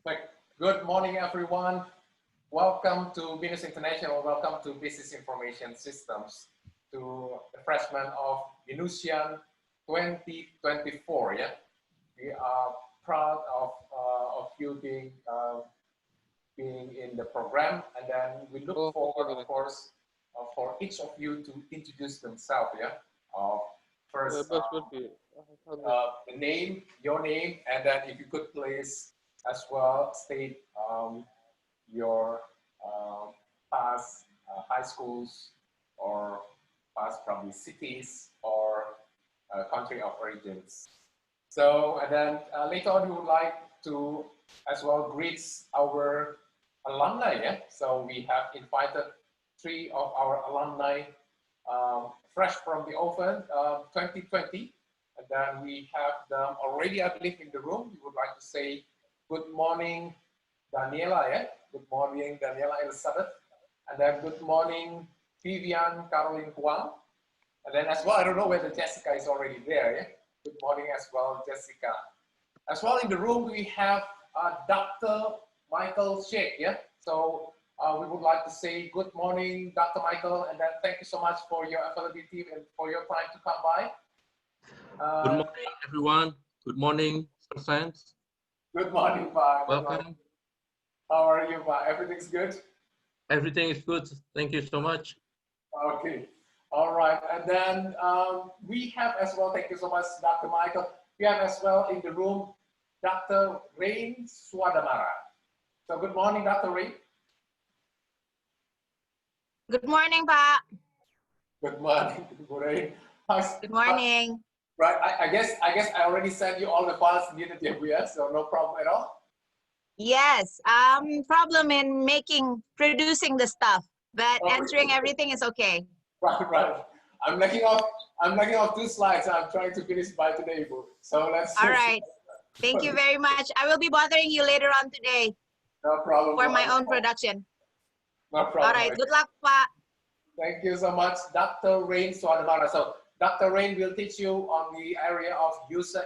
Like, good morning, everyone. Welcome to Business International. Welcome to Business Information Systems, to the freshman of Venusian 2024. Yeah, we are proud of you being in the program, and then we look forward, of course, for each of you to introduce themselves. Yeah, first the name, your name, and then if you could please as well state your past high schools or past probably cities or country of origins. So, and then later on, we would like to as well greet our alumni. Yeah, so we have invited 3 of our alumni fresh from the oven 2020, and then we have them already, I believe, in the room. We would like to say good morning, Daniela. Yeah, good morning, Daniela Elizabeth, and then good morning, Vivian Caroline Huang, and then as well, I don't know whether Jessica is already there. Yeah, good morning as well, Jessica. As well in the room, we have Dr. Michael Sheikh. Yeah, so we would like to say good morning, Dr. Michael, and then thank you so much for your availability and for your time to come by. Good morning, everyone. Good morning, friends. Good morning, Pa. Welcome. How are you, Pa? Everything's good? Everything is good. Thank you so much. Okay. All right. And then we have as well, thank you so much, Dr. Michael. We have as well in the room, Dr. Rain Swadamara. So good morning, Dr. Rain. Good morning, Pa. Good morning, Rain. Good morning. Right. I guess I already sent you all the files needed here, so no problem at all. Yes. Problem in producing the stuff, but answering everything is okay. Right. I'm lacking off 2 slides. I'm trying to finish by today, so let's. All right. Thank you very much. I will be bothering you later on today. No problem. For my own production. No problem. All right. Good luck, Pa. Thank you so much, Dr. Rain Swadamara. So Dr. Rain will teach you on the area of user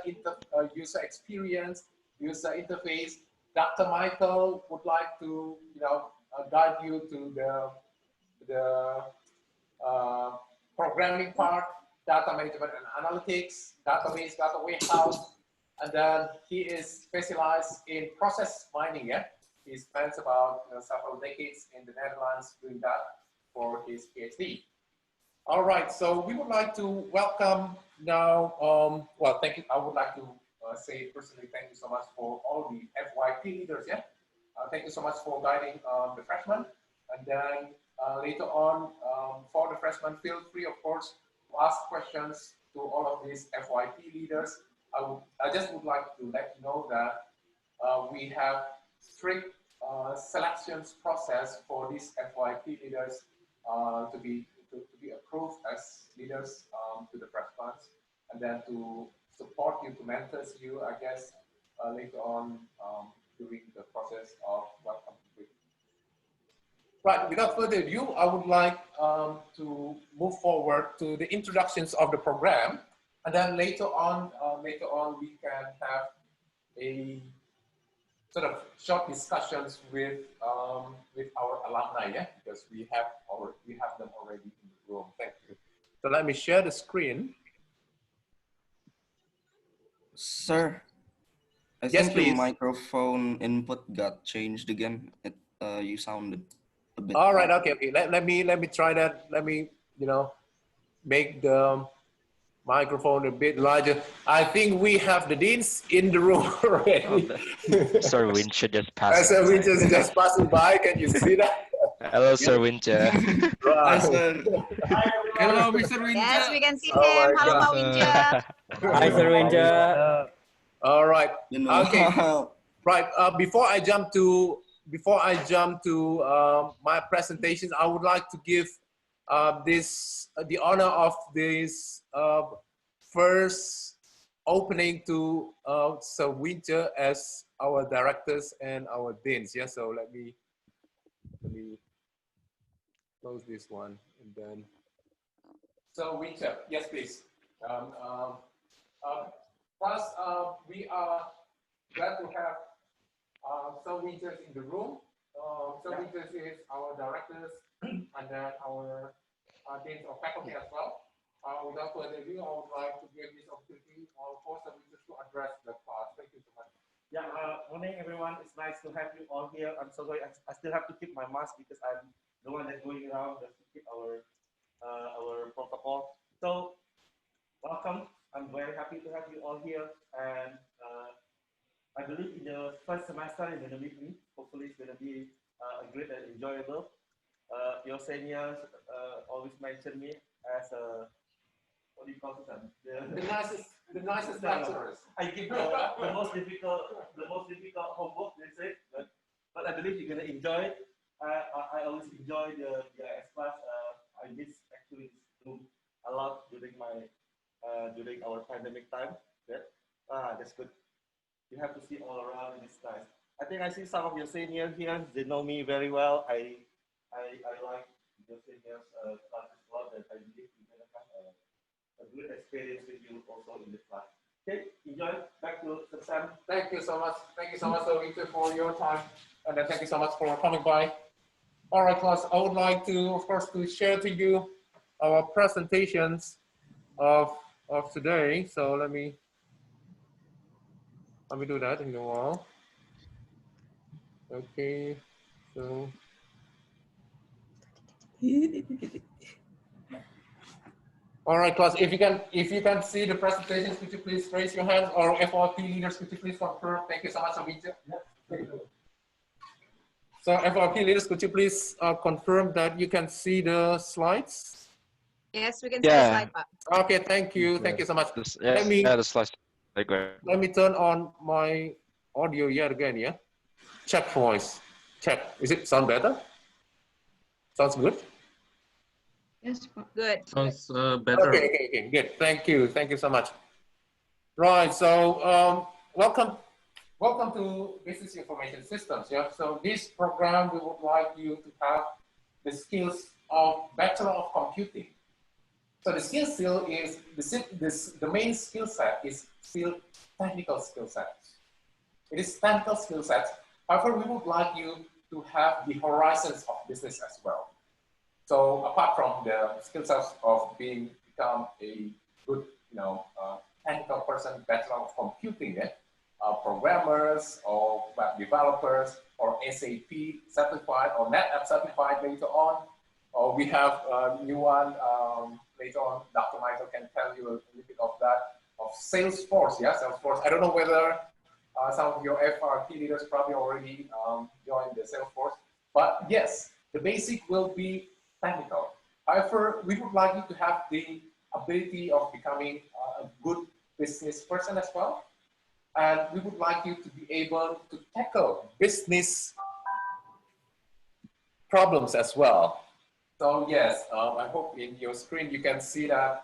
experience, user interface. Dr. Michael would like to, guide you to the programming part, data management and analytics, database, data warehouse, and then he is specialized in process mining. Yeah, he spends about several decades in the Netherlands doing that for his PhD. All right, so we would like to welcome now. Well, thank you. I would like to say personally, thank you so much for all the FYP leaders. Yeah, thank you so much for guiding the freshmen, and then later on for the freshmen, feel free, of course, to ask questions to all of these FYP leaders. I just would like to let you know that we have strict selections process for these FYP leaders to be approved as leaders to the freshmen, and then to support you, to mentor you, I guess, later on during the process of welcome. Right, without further ado, I would like to move forward to the introductions of the program, and then later on we can have a sort of short discussions with our alumni, yeah, because we have them already in the room. Thank you. So let me share the screen. Sir, I Yes, think please. your microphone input got changed again. You sounded a bit. All right. Okay. Let me try that. Let me make the microphone a bit larger. I think we have the deans in the room already. Sir Wincha just passed. Sir Wincha is just passing by. Can you see that? Hello, Sir Wincha. Hi, sir. Hello, Mr. Wincha. Yes, we can see Oh him. my Hello, Pa God. Wincha. Hi, Sir Wincha. All right. Okay. Okay. Right. Before I jump to my presentation, I would like to give the honor of this first opening to Sir Winter as our directors and our deans. Yeah. So let me close this one and then. So Winter, yes, please. First, we are glad to have Sir Winters in the room. Sir Winters is our directors and then our deans of faculty as well. Without further ado, I would like to give this opportunity for Sir Winters to address the class. Thank you so much. Yeah, morning everyone. It's nice to have you all here. I'm so sorry, I still have to keep my mask because I'm the one that's going around just to keep our protocol. So welcome. I'm very happy to have you all here, and I believe in the first semester you're going to meet me. Hopefully it's going to be great and enjoyable. Your seniors always mention me as a, what do you call it? The nicest lecturers. I give the most difficult homework, they say, but I believe you're gonna enjoy it. I always enjoy the S class. I miss actually this room a lot during my during our pandemic time. Yeah. That's good. You have to see all around, and it's nice. I think I see some of your seniors here. They know me very well. I like your seniors classes a lot, and I believe you're gonna have a good experience with you also in the class. Okay, enjoy. Back to Sam. Thank you so much. Thank you so much, Sir Winter, for your time. And then thank you so much for coming by. All right, class, I would like to, of course, to share to you our presentations of today. So let me do that in a while. Okay, so. All right, class, if you can see the presentations, could you please raise your hands, or FRP leaders, could you please confirm? Thank you so much, Abhijit. So FRP leaders, could you please confirm that you can see the slides? Yes, we can see the slide. Okay, thank you so much. The slides are great. Let me turn on my audio yet again, yeah? Check voice, check. Is it sound better? Sounds good? Yes, good. Sounds better. Okay, good. Thank you so much. Right, so welcome to Business Information Systems. Yeah, so this program we would like you to have the skills of Bachelor of Computing. So the skill still is the main skill set is still technical skill sets. It is technical skill sets. However, we would like you to have the horizons of business as well. So apart from the skill sets of become a good, technical person, Bachelor of Computing, programmers or web developers or SAP certified or NetApp certified later on, or we have a new one later on. Dr. Michael can tell you a little bit of that, of Salesforce. Yeah, Salesforce. I don't know whether some of your FRP leaders probably already joined the Salesforce, but yes, the basic will be technical. However, we would like you to have the ability of becoming a good business person as well. And we would like you to be able to tackle business problems as well. So yes, I hope in your screen you can see that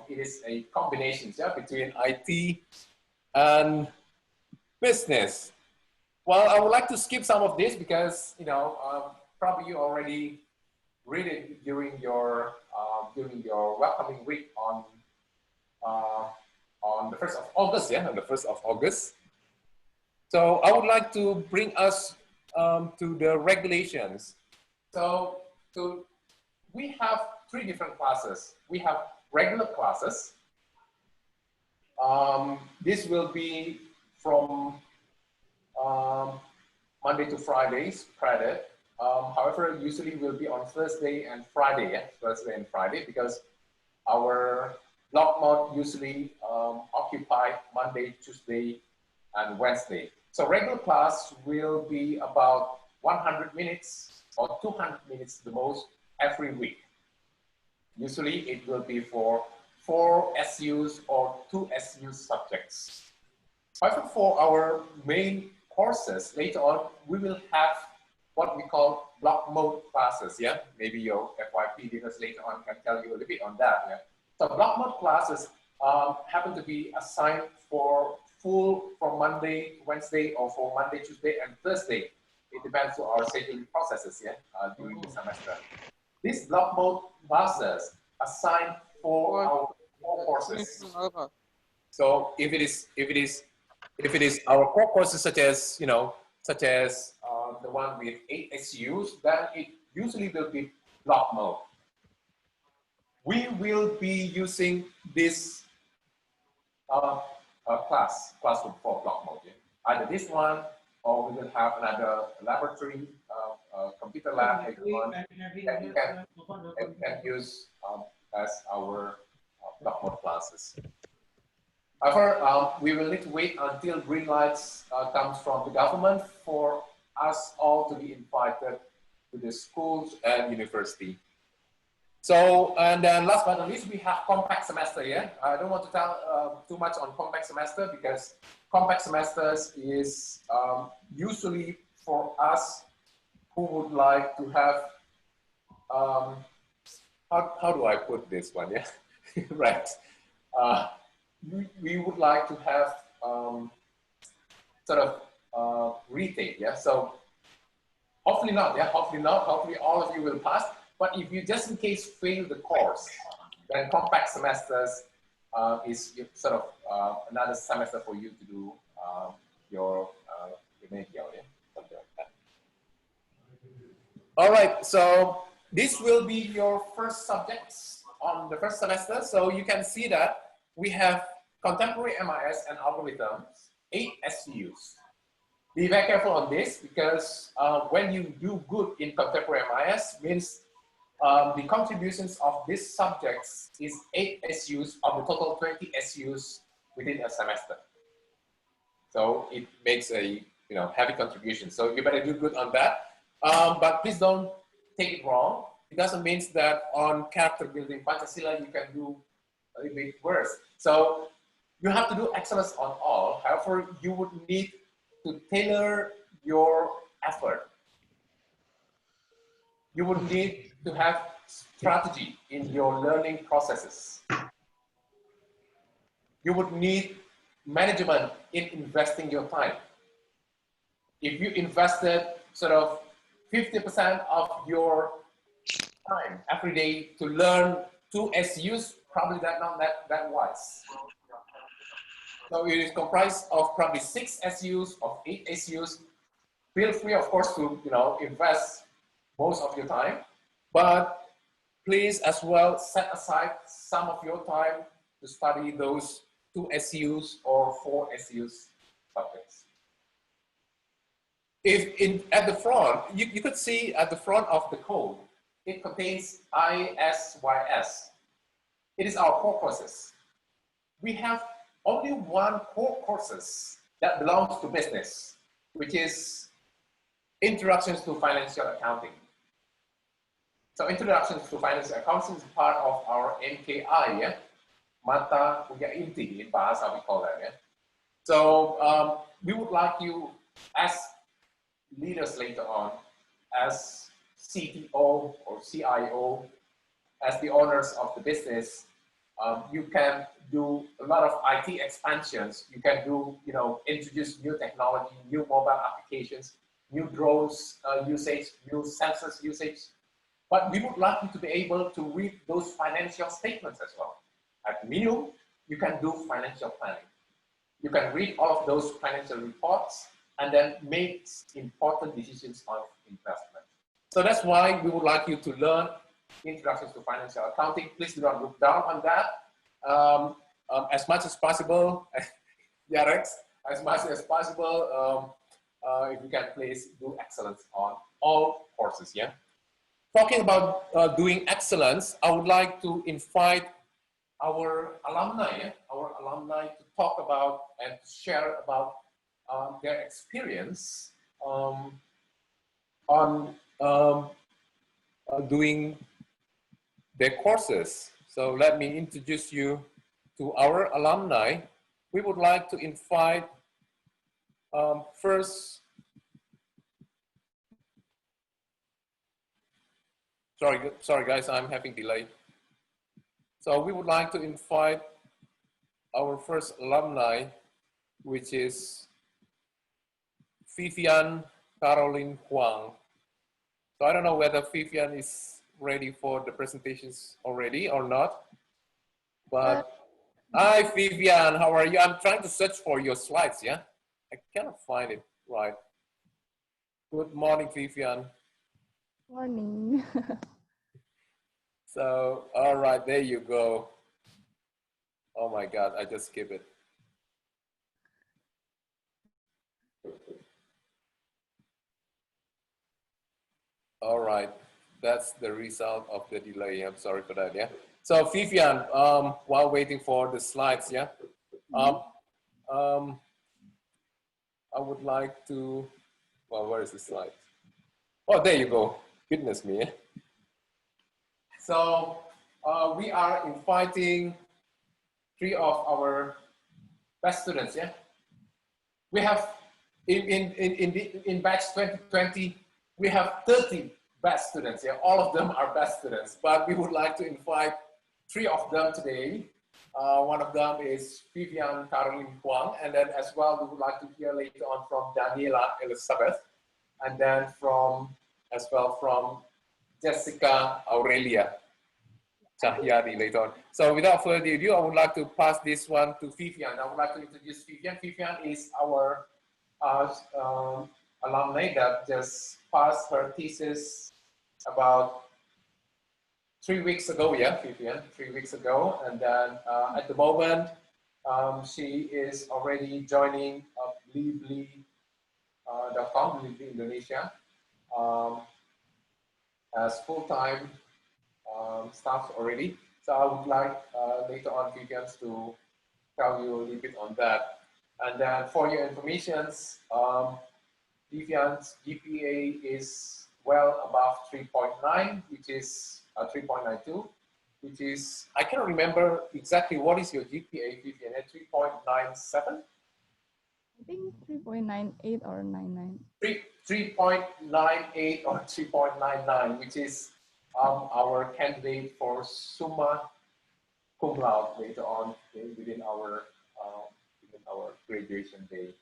it is a combination between IT and business. Well, I would like to skip some of this because probably you already read it during your welcoming week on the 1st of August, on the 1st of August. So I would like to bring us to the regulations. So we have 3 different classes. We have regular classes. This will be from Monday to Fridays, credit. However, usually will be on Thursday and Friday, Thursday and Friday, because our block mode usually occupy Monday, Tuesday, and Wednesday. So regular class will be about 100 minutes or 200 minutes the most every week. Usually it will be for 4 SUs or 2 SU subjects. However, for our main courses, later on, we will have what we call block mode classes, Maybe your FYP leaders later on can tell you a little bit on that, So block mode classes happen to be assigned for full from Monday to Wednesday or for Monday, Tuesday, and Thursday. It depends on our scheduling processes, during the semester. These block mode classes assigned for our 4 courses. So if it is our core courses such as such as the one with 8 SUs, then it usually will be block mode. We will be using this classroom for block mode. Yeah? Either this one, or we will have another laboratory, computer lab later on that you can use as our block mode classes. However, we will need to wait until green lights comes from the government for us all to be invited to the schools and university. So, and then last but not least, we have compact semester. Yeah, I don't want to tell too much on compact semester because compact semesters is usually for us who would like to have, how do I put this one? Yeah, right. We would like to have sort of retake. Yeah, so hopefully not. Yeah, hopefully not. Hopefully all of you will pass. But if you just in case fail the course, then compact semesters is sort of another semester for you to do your remedial, yeah? Something like that. All right, so this will be your first subjects on the first semester. So you can see that we have contemporary MIS and algorithms, 8 SUs. Be very careful on this because when you do good in contemporary MIS means the contributions of these subjects is 8 SUs of the total 20 SUs within a semester. So it makes a heavy contribution. So you better do good on that. But please don't take it wrong. It doesn't mean that on character building Pancasila you can do a little bit worse. So you have to do excellence on all. However, you would need to tailor your effort. You would need to have strategy in your learning processes. You would need management in investing your time. If you invested sort of 50% of your time every day to learn 2 SUs, probably not that wise. So it is comprised of probably 6 SUs, of 8 SUs. Feel free, of course, to invest most of your time, but please as well set aside some of your time to study those 2 SUs or 4 SUs subjects. If at the front, you could see at the front of the code, it contains ISYS. It is our core courses. We have only one core courses that belongs to business, which is Introductions to Financial Accounting. So Introductions to Financial Accounting is part of our MKI, yeah? Mata Kuliah Inti in Bahasa, we call that, yeah? So we would like you as leaders later on, as CTO or CIO, as the owners of the business, you can do a lot of IT expansions. You can do, introduce new technology, new mobile applications, new drones usage, new sensors usage. But we would like you to be able to read those financial statements as well. At minimum, you can do financial planning. You can read all of those financial reports and then make important decisions on investment. So that's why we would like you to learn Introductions to Financial Accounting. Please do not look down on that. As much as possible, yeah, Rex, as much as possible, if you can please do excellence on all courses, yeah? Talking about doing excellence, I would like to invite our alumni, yeah? Our alumni to talk about and share about their experience on doing their courses. So let me introduce you to our alumni. We would like to invite first, sorry guys, I'm having delay. So we would like to invite our first alumni, which is Vivian Caroline Huang. So I don't know whether Vivian is ready for the presentations already or not, but hi Vivian, how are you? I'm trying to search for your slides, yeah? I cannot find it right. Good morning, Vivian. Morning. So, all right, there you go. Oh my God, I just skipped it. All right, that's the result of the delay. I'm sorry for that, yeah. So Vivian, while waiting for the slides, yeah, I would like to, well, where is the slide? Oh, there you go. Goodness me. Yeah? So we are inviting 3 of our best students, yeah. We have, in batch 2020, we have 30 best students, yeah. All of them are best students, but we would like to invite 3 of them today. One of them is Vivian Caroline Huang, and then as well, we would like to hear later on from Daniela Elizabeth, and then from Jessica Aurelia Cahyadi later on. So without further ado, I would like to pass this one to Vivian. I would like to introduce Vivian. Vivian is our alumni that just passed her thesis about 3 weeks ago, yeah, Vivian, 3 weeks ago. And then at the moment, she is already joining Blibli.com, Blibli Indonesia, as full-time staff already. So I would like later on, Vivian, to tell you a little bit on that. And then for your information, Vivian's GPA is well above 3.9, which is 3.92, which is, I cannot remember exactly what is your GPA, Vivian, at 3.97? I think 3.98 or 99. 3.98 or 3.99, which is our candidate for summa cum laude later on within our graduation day.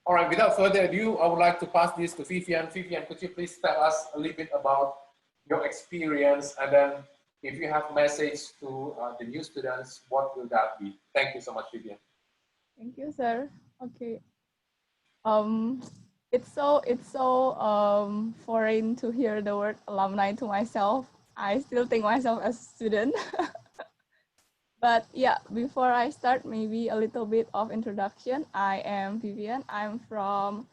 All right, without further ado, I would like to pass this to Vivian. Vivian, could you please tell us a little bit about your experience, and then if you have a message to the new students, what will that be? Thank you so much, Vivian. Thank you, sir. Okay. It's so foreign to hear the word alumni to myself. I still think myself as a student. But yeah, before I start, maybe a little bit of introduction. I am Vivian. I'm from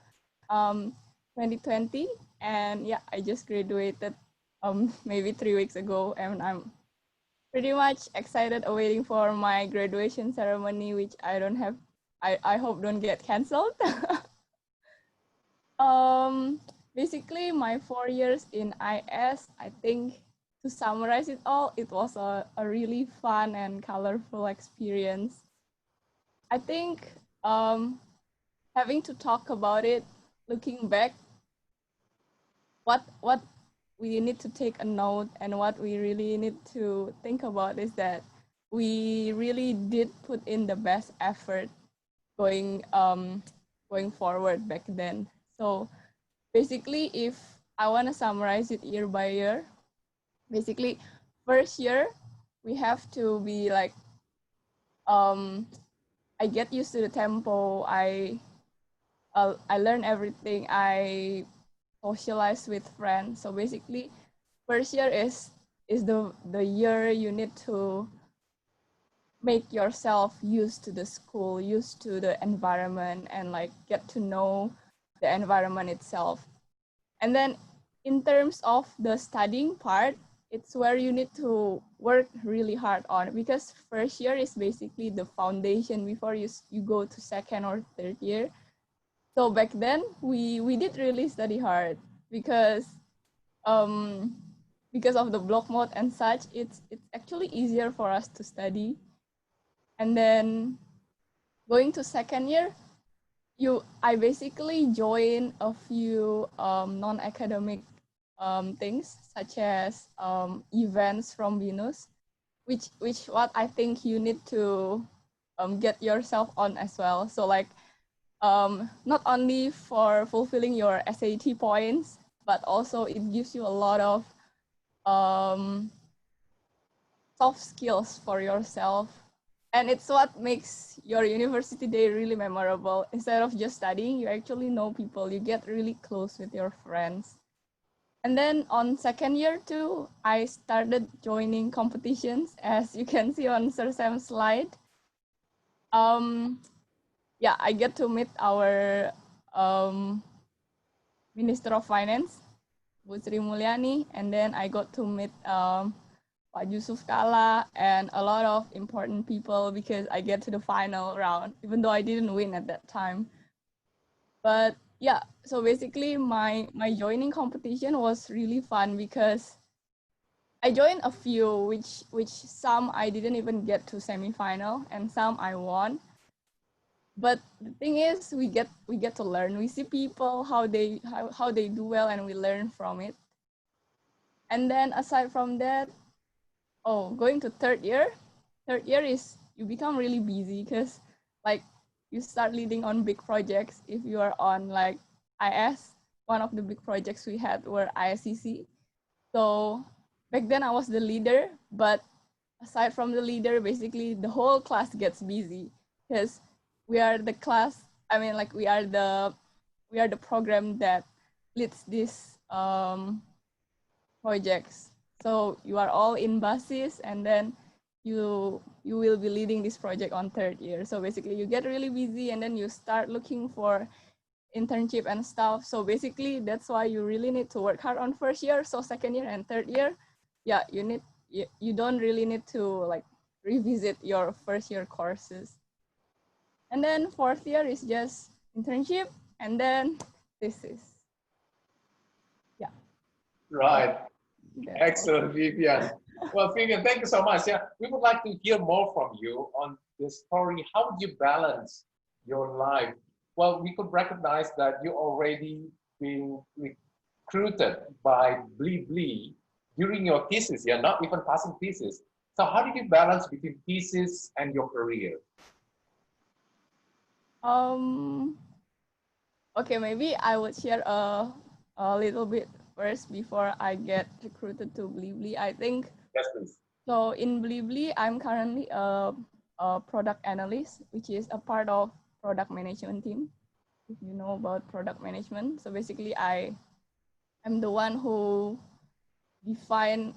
2020, and yeah, I just graduated maybe 3 weeks ago, and I'm pretty much excited awaiting for my graduation ceremony, which I hope don't get canceled. Basically my 4 years in IS, I think to summarize it all, it was a really fun and colorful experience. I think having to talk about it, looking back, what we need to take a note and what we really need to think about is that we really did put in the best effort going forward back then. So basically, if I want to summarize it year by year, basically first year we have to be like I get used to the tempo, I learn everything, I socialize with friends. So basically first year is the year you need to make yourself used to the school, used to the environment, and like get to know the environment itself. And then in terms of the studying part, it's where you need to work really hard on, because first year is basically the foundation before you go to second or third year. So back then we did really study hard because of the block mode and such. It's actually easier for us to study. And then going to second year, I basically joined a few non-academic things, such as events from Venus, which what I think you need to get yourself on as well. So like not only for fulfilling your SAT points, but also it gives you a lot of soft skills for yourself. And it's what makes your university day really memorable. Instead of just studying, you actually know people. You get really close with your friends. And then on second year too, I started joining competitions, as you can see on Sir Sam's slide. Yeah, I get to meet our Minister of Finance, Bu Sri Mulyani, and then I got to meet Pak Yusuf Kala and a lot of important people because I get to the final round, even though I didn't win at that time. But yeah, so basically my joining competition was really fun because I joined a few, which some I didn't even get to semifinal, and some I won. But the thing is, we get to learn. We see people how they do well, and we learn from it. And then aside from that, going to third year is you become really busy because like you start leading on big projects. If you are on like IS, one of the big projects we had were ISCC. So back then I was the leader, but aside from the leader, basically the whole class gets busy because we are the class. I mean, like we are the program that leads these projects. So you are all in basis, and then you will be leading this project on third year. So basically you get really busy, and then you start looking for internship and stuff. So basically that's why you really need to work hard on first year. So second year and third year, yeah, you don't really need to like revisit your first year courses. And then fourth year is just internship, and then thesis. Yeah. Right. That's Excellent, Vivian. Well, Vivian, thank you so much. Yeah, we would like to hear more from you on this story. How do you balance your life? Well, we could recognize that you already been recruited by Blee during your thesis. You're not even passing thesis. So how did you balance between thesis and your career? Okay, maybe I would share a little bit first before I get recruited to Blibli. I think. Yes, please. So in Blibli, I'm currently a product analyst, which is a part of product management team. If you know about product management, so basically I'm the one who define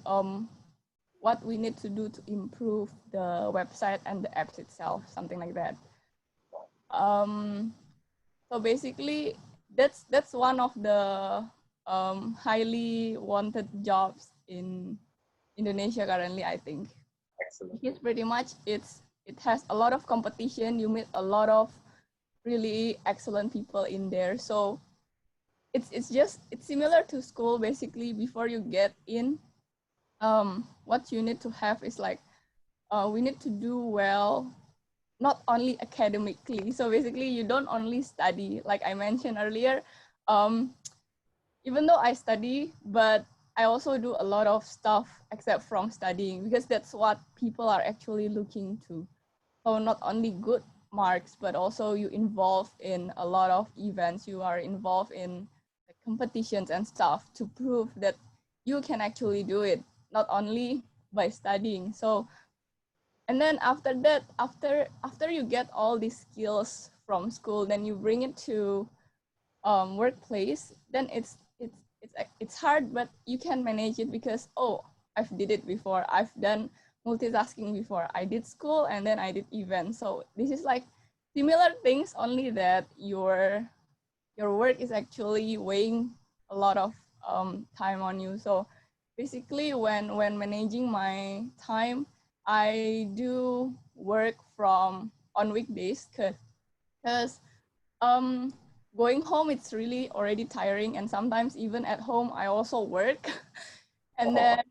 what we need to do to improve the website and the apps itself, something like that. So basically, that's one of the highly wanted jobs in Indonesia currently, I think. Excellent. Because pretty much it has a lot of competition. You meet a lot of really excellent people in there. So it's similar to school basically. Before you get in, what you need to have is like we need to do well, not only academically. So basically you don't only study, like I mentioned earlier. Even though I study, but I also do a lot of stuff except from studying, because that's what people are actually looking to. So not only good marks, but also you involved in a lot of events. You are involved in like, competitions and stuff to prove that you can actually do it, not only by studying. So, and then after that, after you get all these skills from school, then you bring it to workplace. Then it's hard, but you can manage it because I've did it before. I've done multitasking before. I did school and then I did events. So this is like similar things, only that your work is actually weighing a lot of time on you. So basically when managing my time, I do work from on weekdays because going home, it's really already tiring. And sometimes even at home, I also work. And then,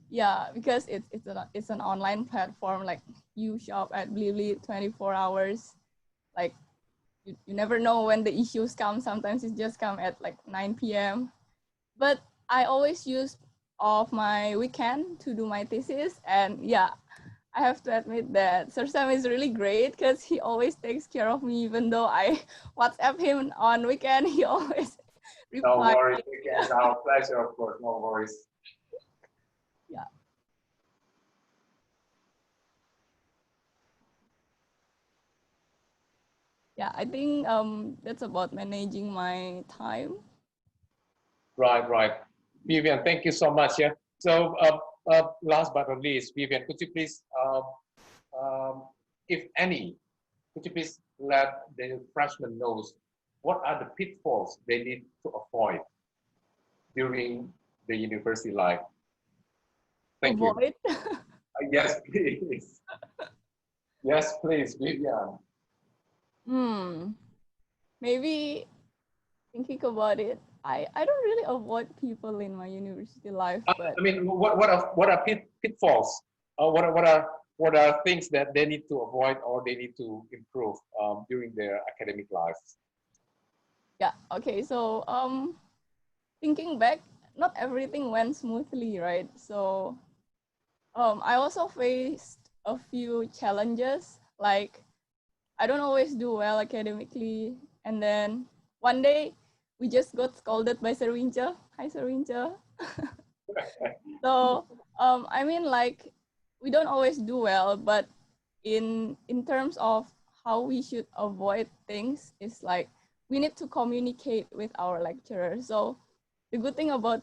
yeah, because it's an online platform, like you shop at Blibli 24 hours. Like you never know when the issues come. Sometimes it just come at like 9 p.m. But I always use of my weekend to do my thesis. And yeah, I have to admit that Sir Sam is really great because he always takes care of me, even though I WhatsApp him on weekend, he always replies. No worries, it's our pleasure, of course, no worries. Yeah. yeah, I think that's about managing my time. Right, right. Vivian, thank you so much. Yeah. So last but not least, Vivian, could you please, if any, could you please let the freshmen knows what are the pitfalls they need to avoid during the university life? Thank you. Avoid. Yes, please. Yes, please, Vivian. Maybe thinking about it, I don't really avoid people in my university life, but I mean, what are pitfalls? What are things that they need to avoid or they need to improve during their academic lives? yeah, okay. So thinking back, not everything went smoothly, right? So I also faced a few challenges, like I don't always do well academically, and then one day we just got scolded by Serwincha. Hi Serwincha. So I mean, like, we don't always do well, but in terms of how we should avoid things is like we need to communicate with our lecturer. So the good thing about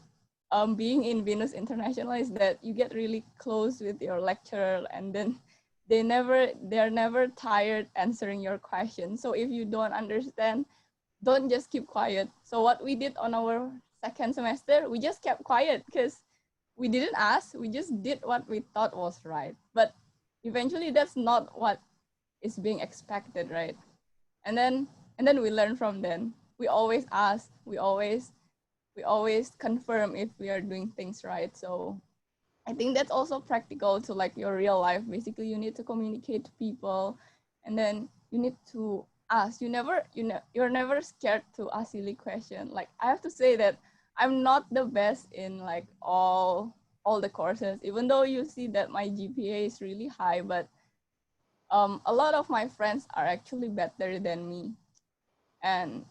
being in Venus International is that you get really close with your lecturer, and then they're never tired answering your questions. So if you don't understand, don't just keep quiet. So what we did on our second semester, we just kept quiet because we didn't ask, we just did what we thought was right. But eventually that's not what is being expected, right? And then we learn from them. We always ask, we always confirm if we are doing things right. So I think that's also practical to like your real life. Basically, you need to communicate to people, and then you need to ask. You're never scared to ask silly question. Like I have to say that I'm not the best in like all the courses, even though you see that my GPA is really high, but a lot of my friends are actually better than me. And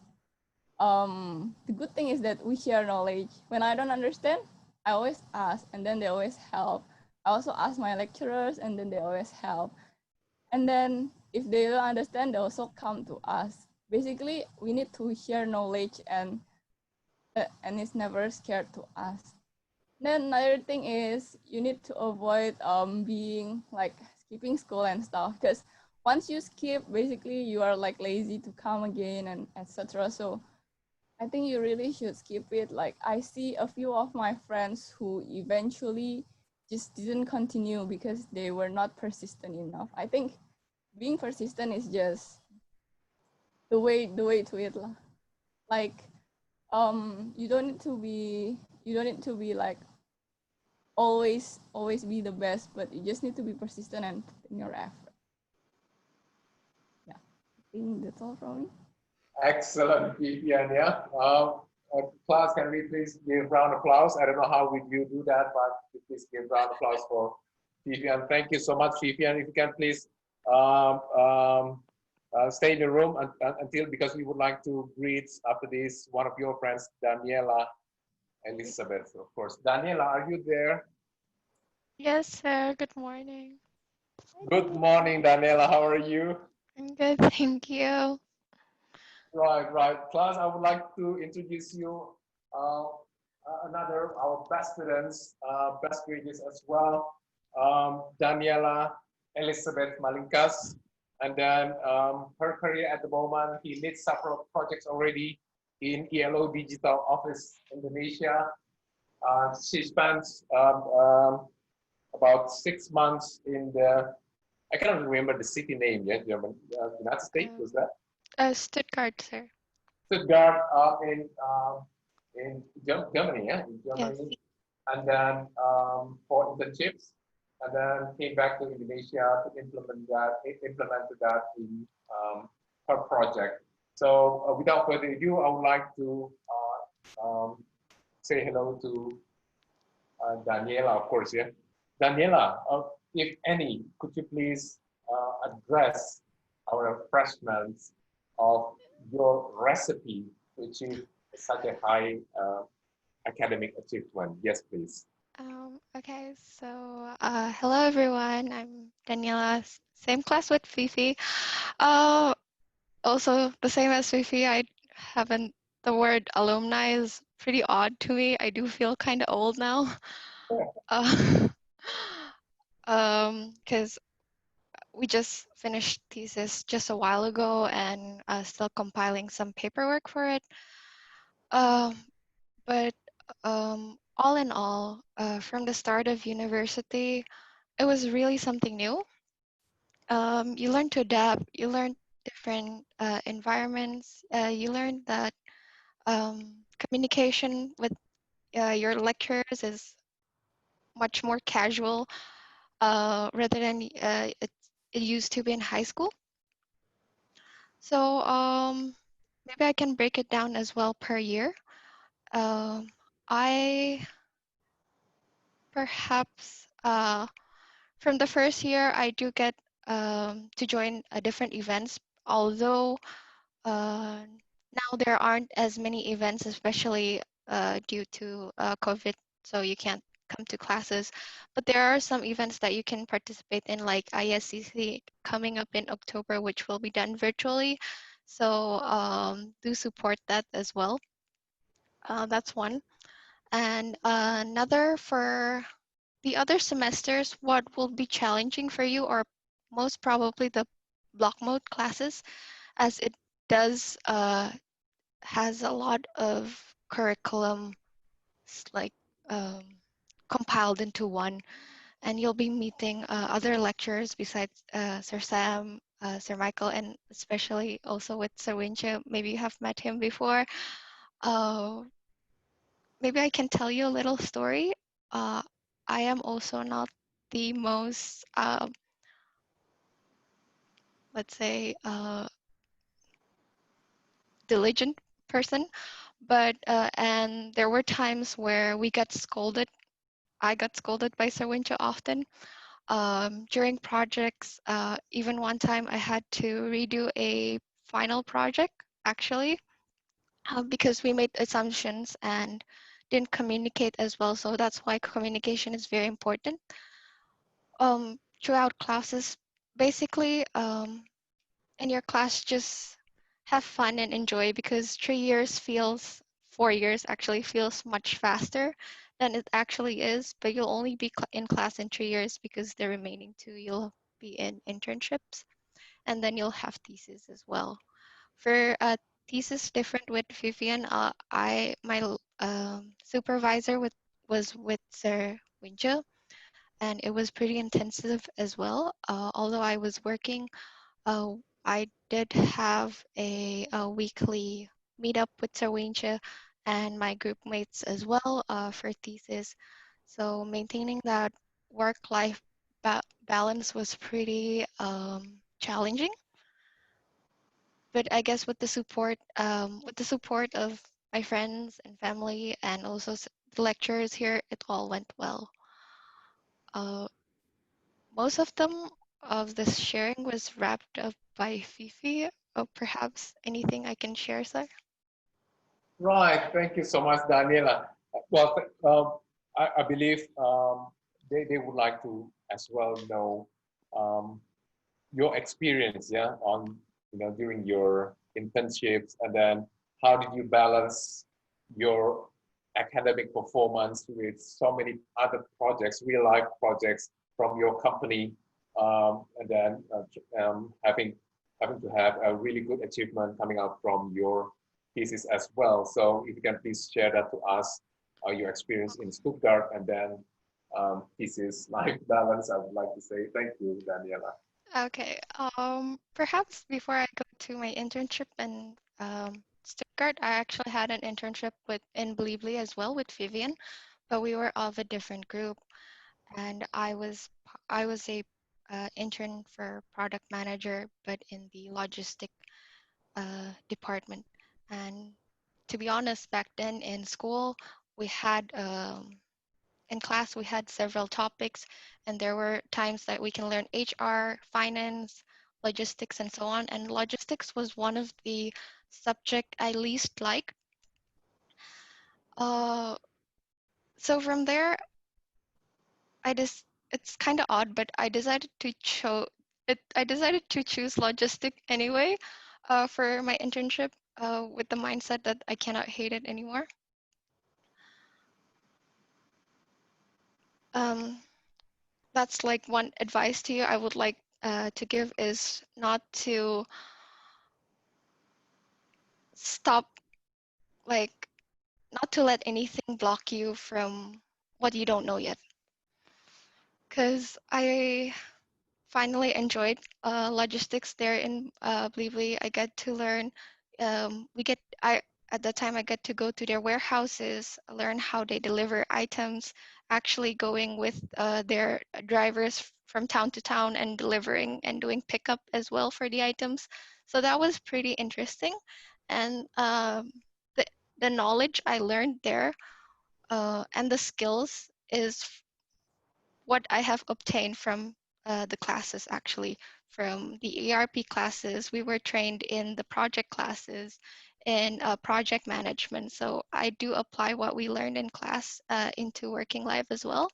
the good thing is that we share knowledge. When I don't understand, I always ask, and then they always help. I also ask my lecturers, and then they always help. And then if they don't understand, they also come to us. Basically, we need to share knowledge, and it's never scared to ask. Then another thing is you need to avoid being like skipping school and stuff, because once you skip, basically you are like lazy to come again and etc. So I think you really should skip it. Like I see a few of my friends who eventually just didn't continue because they were not persistent enough. I think being persistent is just the way to it lah. Like you don't need to be like always be the best, but you just need to be persistent and put in your effort. Yeah, I think that's all from me. Excellent, Vivian. Yeah. Class, can we please give round of applause? I don't know how would you do that, but please give round of applause for Vivian. Thank you so much, Vivian. If you can please stay in the room until, because we would like to greet after this one of your friends, Daniela Elizabeth, of course. Daniela, are you there? Yes, sir. Good morning. Good morning, Daniela. How are you? I'm good, thank you. Right, right. Class, I would like to introduce you another our best students, best graduates as well. Daniela Elizabeth Malinkas. And then her career at the moment, he leads several projects already in ELO Digital Office Indonesia. She spent about 6 months in the, I cannot remember the city name yet, German, United States, was that? Stuttgart, sir. Stuttgart in Germany, yeah, in Germany. Yes. And then for internships, and then came back to Indonesia to implemented that in her project. So without further ado, I would like to say hello to Daniela, of course, yeah. Daniela, if any, could you please address our freshmen of your recipe to achieve such a high academic achievement? Yes, please. Okay, so hello everyone. I'm Daniela, same class with Fifi. also the same as Fifi, I haven't, the word alumni is pretty odd to me. I do feel kind of old now. Uh, because we just finished thesis just a while ago and still compiling some paperwork for it. Um, but all in all, from the start of university, it was really something new. You learn to adapt. You learn different environments. You learn that communication with your lecturers is much more casual rather than it used to be in high school. So maybe I can break it down as well per year. Um, I perhaps from the first year I do get to join different events, although now there aren't as many events, especially due to COVID, so you can't come to classes. But there are some events that you can participate in, like ISCC coming up in October, which will be done virtually. So do support that as well. That's one. And another for the other semesters, what will be challenging for you are most probably the block mode classes, as it does has a lot of curriculum like um, compiled into one, and you'll be meeting other lecturers besides Sir Sam, Sir Michael, and especially also with Sir Wincha. Maybe you have met him before. Uh, Maybe I can tell you a little story. Uh, I am also not the most, let's say, diligent person, but and there were times where we got scolded. I got scolded by Sir Wincha often during projects. Even one time I had to redo a final project actually because we made assumptions and didn't communicate as well. So that's why communication is very important. Throughout classes, basically, in your class, just have fun and enjoy, because 3 years feels, 4 years actually feels much faster than it actually is. But you'll only be in class in 3 years because the remaining two you'll be in internships, and then you'll have thesis as well. For thesis, different with Vivian. I my supervisor was with Sir Winja, and it was pretty intensive as well. Although I was working, uh, I did have a weekly meetup with Sir Winja and my group mates as well for thesis. So maintaining that work-life balance was pretty challenging. But I guess with the support of my friends and family, and also the lecturers here, it all went well. Uh, Most of them of this sharing was wrapped up by Fifi. Or perhaps anything I can share, sir? Right. Thank you so much, Daniela. Well, I believe they would like to as well know um, your experience, yeah, on during your internships, and then how did you balance your academic performance with so many other projects, real life projects from your company, and then having to have a really good achievement coming out from your thesis as well. So if you can please share that to us, your experience in Stuttgart, and then thesis life balance. I would like to say thank you, Daniela. Okay. Perhaps before I go to my internship in Stuttgart, I actually had an internship with in Blibli as well with Vivian, but we were of a different group, and I was a intern for product manager, but in the logistic department. And to be honest, back then in school, we had in class we had several topics, and there were times that we can learn HR, finance, logistics, and so on. And logistics was one of the subject I least liked. Uh, so from there, I just it's kind of odd, but I decided to choose logistic anyway. for my internship with the mindset that I cannot hate it anymore. That's like one advice to you I would like to give is not to stop, like not to let anything block you from what you don't know yet. Because I finally enjoyed logistics there in Blively. I get to learn. I at that time I get to go to their warehouses, learn how they deliver items, actually going with their drivers from town to town and delivering and doing pickup as well for the items. So that was pretty interesting, and the the knowledge I learned there and the skills is what I have obtained from the classes actually. From the ERP classes, we were trained in the project classes in project management. So I do apply what we learned in class into working life as well.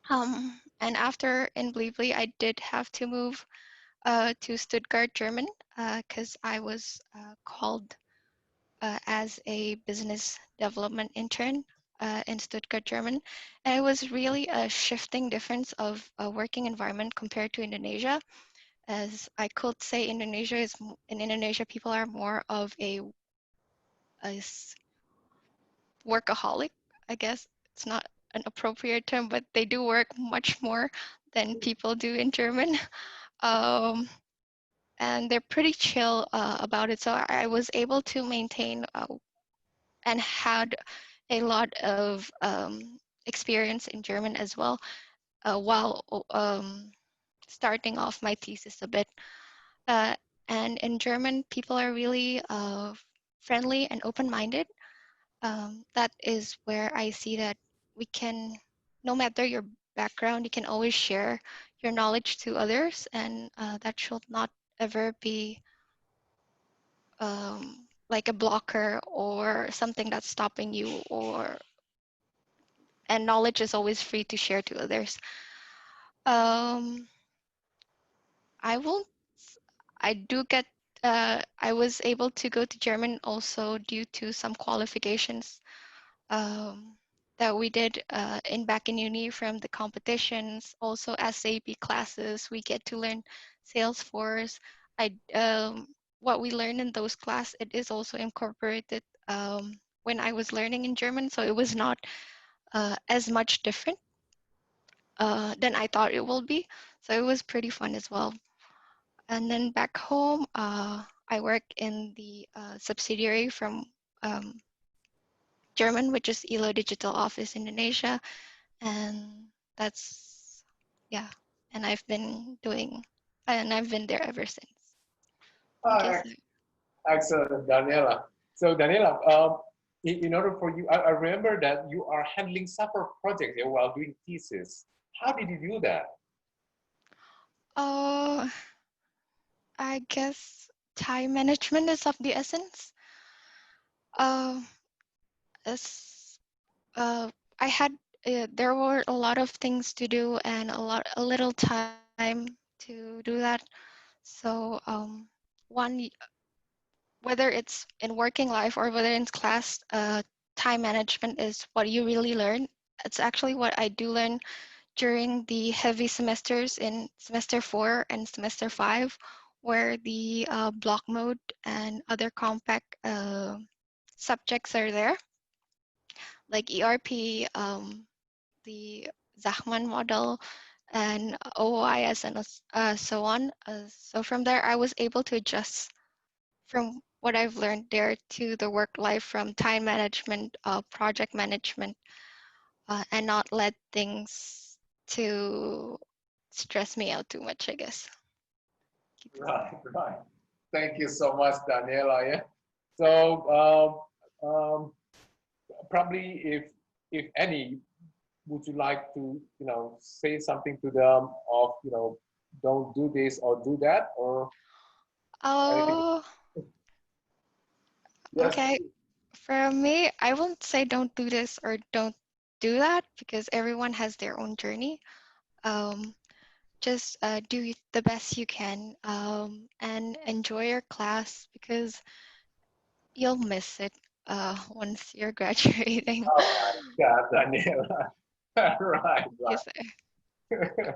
And after in Blively, I did have to move to Stuttgart, German, because I was called as a business development intern in Stuttgart, German. And it was really a shifting difference of a working environment compared to Indonesia. As I could say, in Indonesia, people are more of a workaholic, I guess. It's not an appropriate term, but they do work much more than people do in German. Um, and they're pretty chill about it. So I was able to maintain and had a lot of experience in German as well while starting off my thesis a bit. Uh, and in German, people are really friendly and open-minded. That is where I see that we can, no matter your background, you can always share your knowledge to others, and that should not ever be like a blocker or something that's stopping you, or and knowledge is always free to share to others. Um, I will, I do get, I was able to go to German also due to some qualifications that we did in back in uni from the competitions, also SAP classes. We get to learn Salesforce. What we learn in those class, it is also incorporated when I was learning in German, so it was not as much different than I thought it will be. So it was pretty fun as well. And then back home, I work in the subsidiary from German, which is Elo Digital Office Indonesia. And that's, yeah. And I've been there ever since. Ah, excellent, Daniela. So Daniela, in order for you, I remember that you are handling several projects while doing thesis. How did you do that? Oh, I guess time management is of the essence. Uh, as, I had there were a lot of things to do and a little time to do that. So whether it's in working life or whether in class, time management is what you really learn. It's actually what I do learn during the heavy semesters in semester 4 and semester 5, where the block mode and other compact subjects are there, like ERP, the Zachman model, and OOIS, and so on. So from there, I was able to adjust from what I've learned there to the work life from time management, project management, and not let things to stress me out too much, I guess. Right, right. Thank you so much, Daniela. Yeah. So probably if any, would you like to say something to them of don't do this or do that or anything? Oh, Yes. okay. For me, I won't say don't do this or don't do that because everyone has their own journey. Um, just do the best you can and enjoy your class because you'll miss it once you're graduating. Oh my God, Daniela. Right, Yes, sir. right.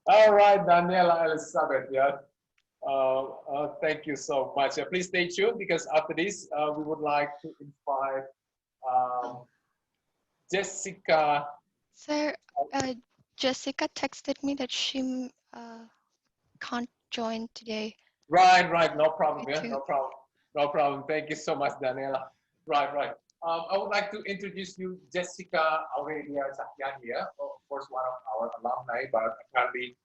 All right, Daniela Elizabeth, yeah. Thank you so much. Please stay tuned because after this, we would like to invite Jessica. Sir, Jessica texted me that she can't join today. Right, right. No problem. Me Yeah, too. no problem. No problem. Thank you so much, Daniela. Right, right. I would like to introduce you, Jessica Aurelia Sakyan here. Of course, one of our alumni, but apparently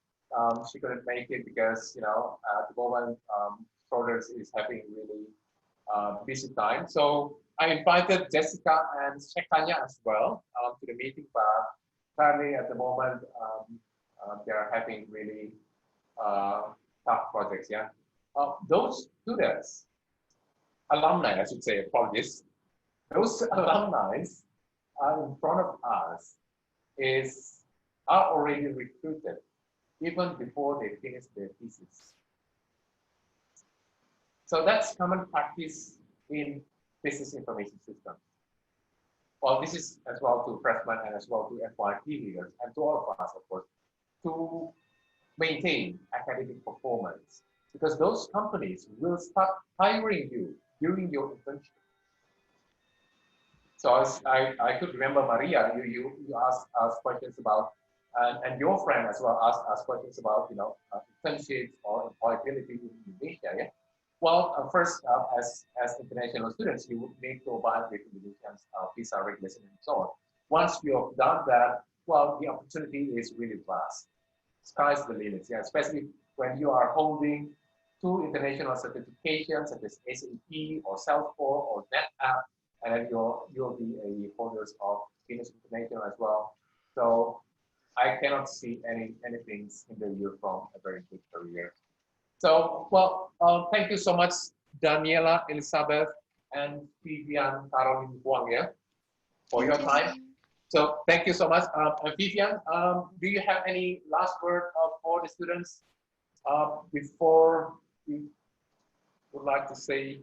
she couldn't make it because, you know, at the moment, Shoulders is having really busy time. So I invited Jessica and Shekanya as well to the meeting, but apparently at the moment, they are having really tough projects, yeah. Those students, alumni, I should say, apologies. Those alumni are in front of us are already recruited even before they finish their thesis. So that's common practice in business information systems. Well, this is as well to freshmen and as well to FYP leaders and to all of us, of course, to maintain academic performance because those companies will start hiring you during your internship. So as I could remember, Maria, you asked questions about, and your friend as well asked questions about, you know, internships or employability in Indonesia, yeah? Well, first, as international students, you would need to abide with Indonesian visa regulation and so on. Once you have done that, well, the opportunity is really vast. Sky's the limit, yeah, especially when you are holding two international certifications such as SAP or Salesforce or NetApp, and then you'll be a holders of Venus International as well. So I cannot see anything hinder you from a very good career. So, well, thank you so much, Daniela, Elizabeth, and Vivian Caroline Huang, yeah, for your time. So thank you so much. Vivian, do you have any last word for the students before we would like to say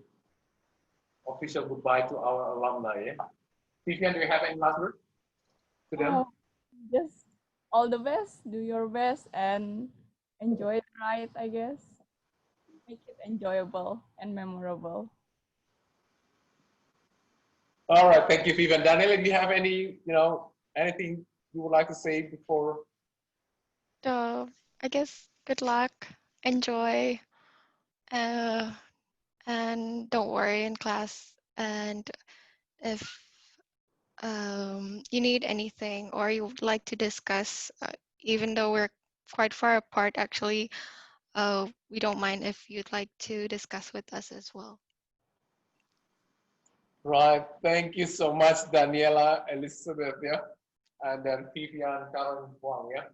official goodbye to our alumni? Yeah? Vivian, do you have any last word to them? Just all the best, do your best, and enjoy the ride, I guess. Make it enjoyable and memorable. All right, thank you, Vivian. Daniela, do you have any, anything you would like to say before? I guess good luck, enjoy, and don't worry in class. And if you need anything or you would like to discuss, even though we're quite far apart, actually, we don't mind if you'd like to discuss with us as well. Right. Thank you so much, Daniela, Elizabeth, yeah, and then Vivian, Karen Huang, yeah.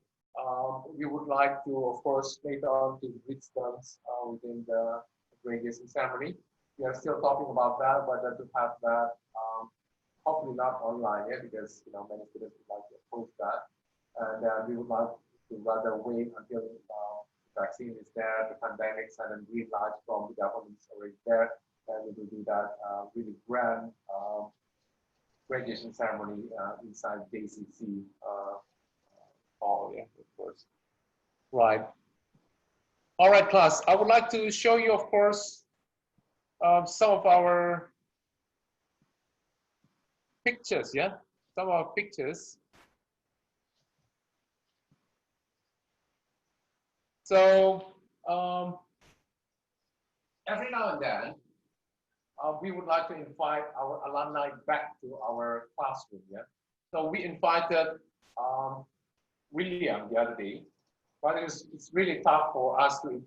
We would like to, of course, later on to greet them within the graduation ceremony. We are still talking about that, but to have that, hopefully not online, yeah, because many students would like to oppose that, and we would like to rather wait until the vaccine is there, the pandemics, and then green light from the government is already there. And we will do that really grand graduation ceremony inside JCC hall, yeah, of course. Right. All right, class. I would like to show you, of course, some of our pictures, yeah? Some of our pictures. So every now and then, we would like to invite our alumni back to our classroom. Yeah, so we invited William the other day, but it's really tough for us to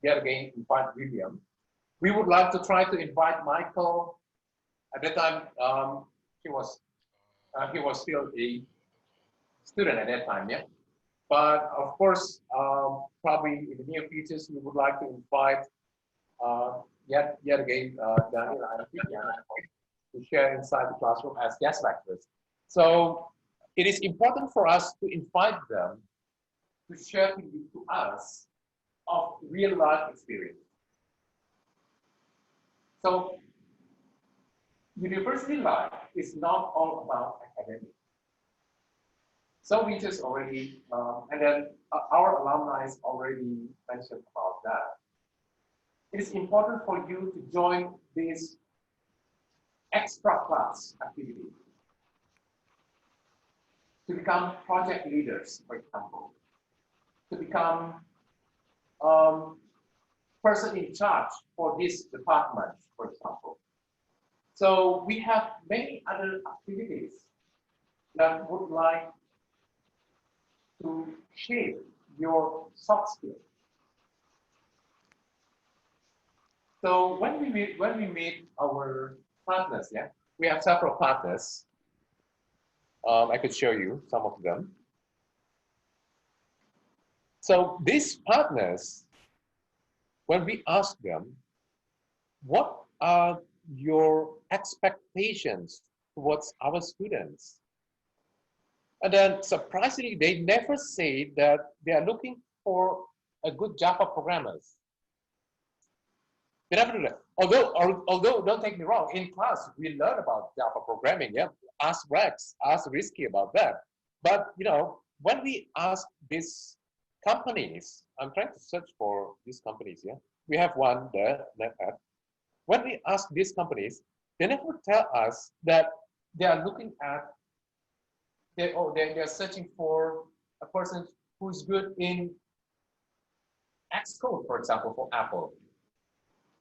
yet again invite William. We would like to try to invite Michael. At that time, he was still a student at that time. Yeah, but of course, probably in the near future, we would like to invite. Yet again, Daniel and Vivian to share inside the classroom as guest lecturers. So it is important for us to invite them to share to us of real life experience. So university life is not all about academics. So we just already, and then our alumni already mentioned about that. It is important for you to join this extra class activity, to become project leaders, for example, to become person in charge for this department, for example. So we have many other activities that would like to shape your soft skills. So when we meet our partners, yeah, we have several partners. I could show you some of them. So these partners, when we ask them, what are your expectations towards our students? And then surprisingly, they never say that they are looking for a good Java programmers. They never do that. Although don't take me wrong, in class we learn about Java programming. Yeah, ask Rex, ask Risky about that. But you know, when we ask these companies, I'm trying to search for these companies. Yeah, we have one there. When we ask these companies, they never tell us that they are looking at, they're searching for a person who's good in Xcode, for example, for Apple.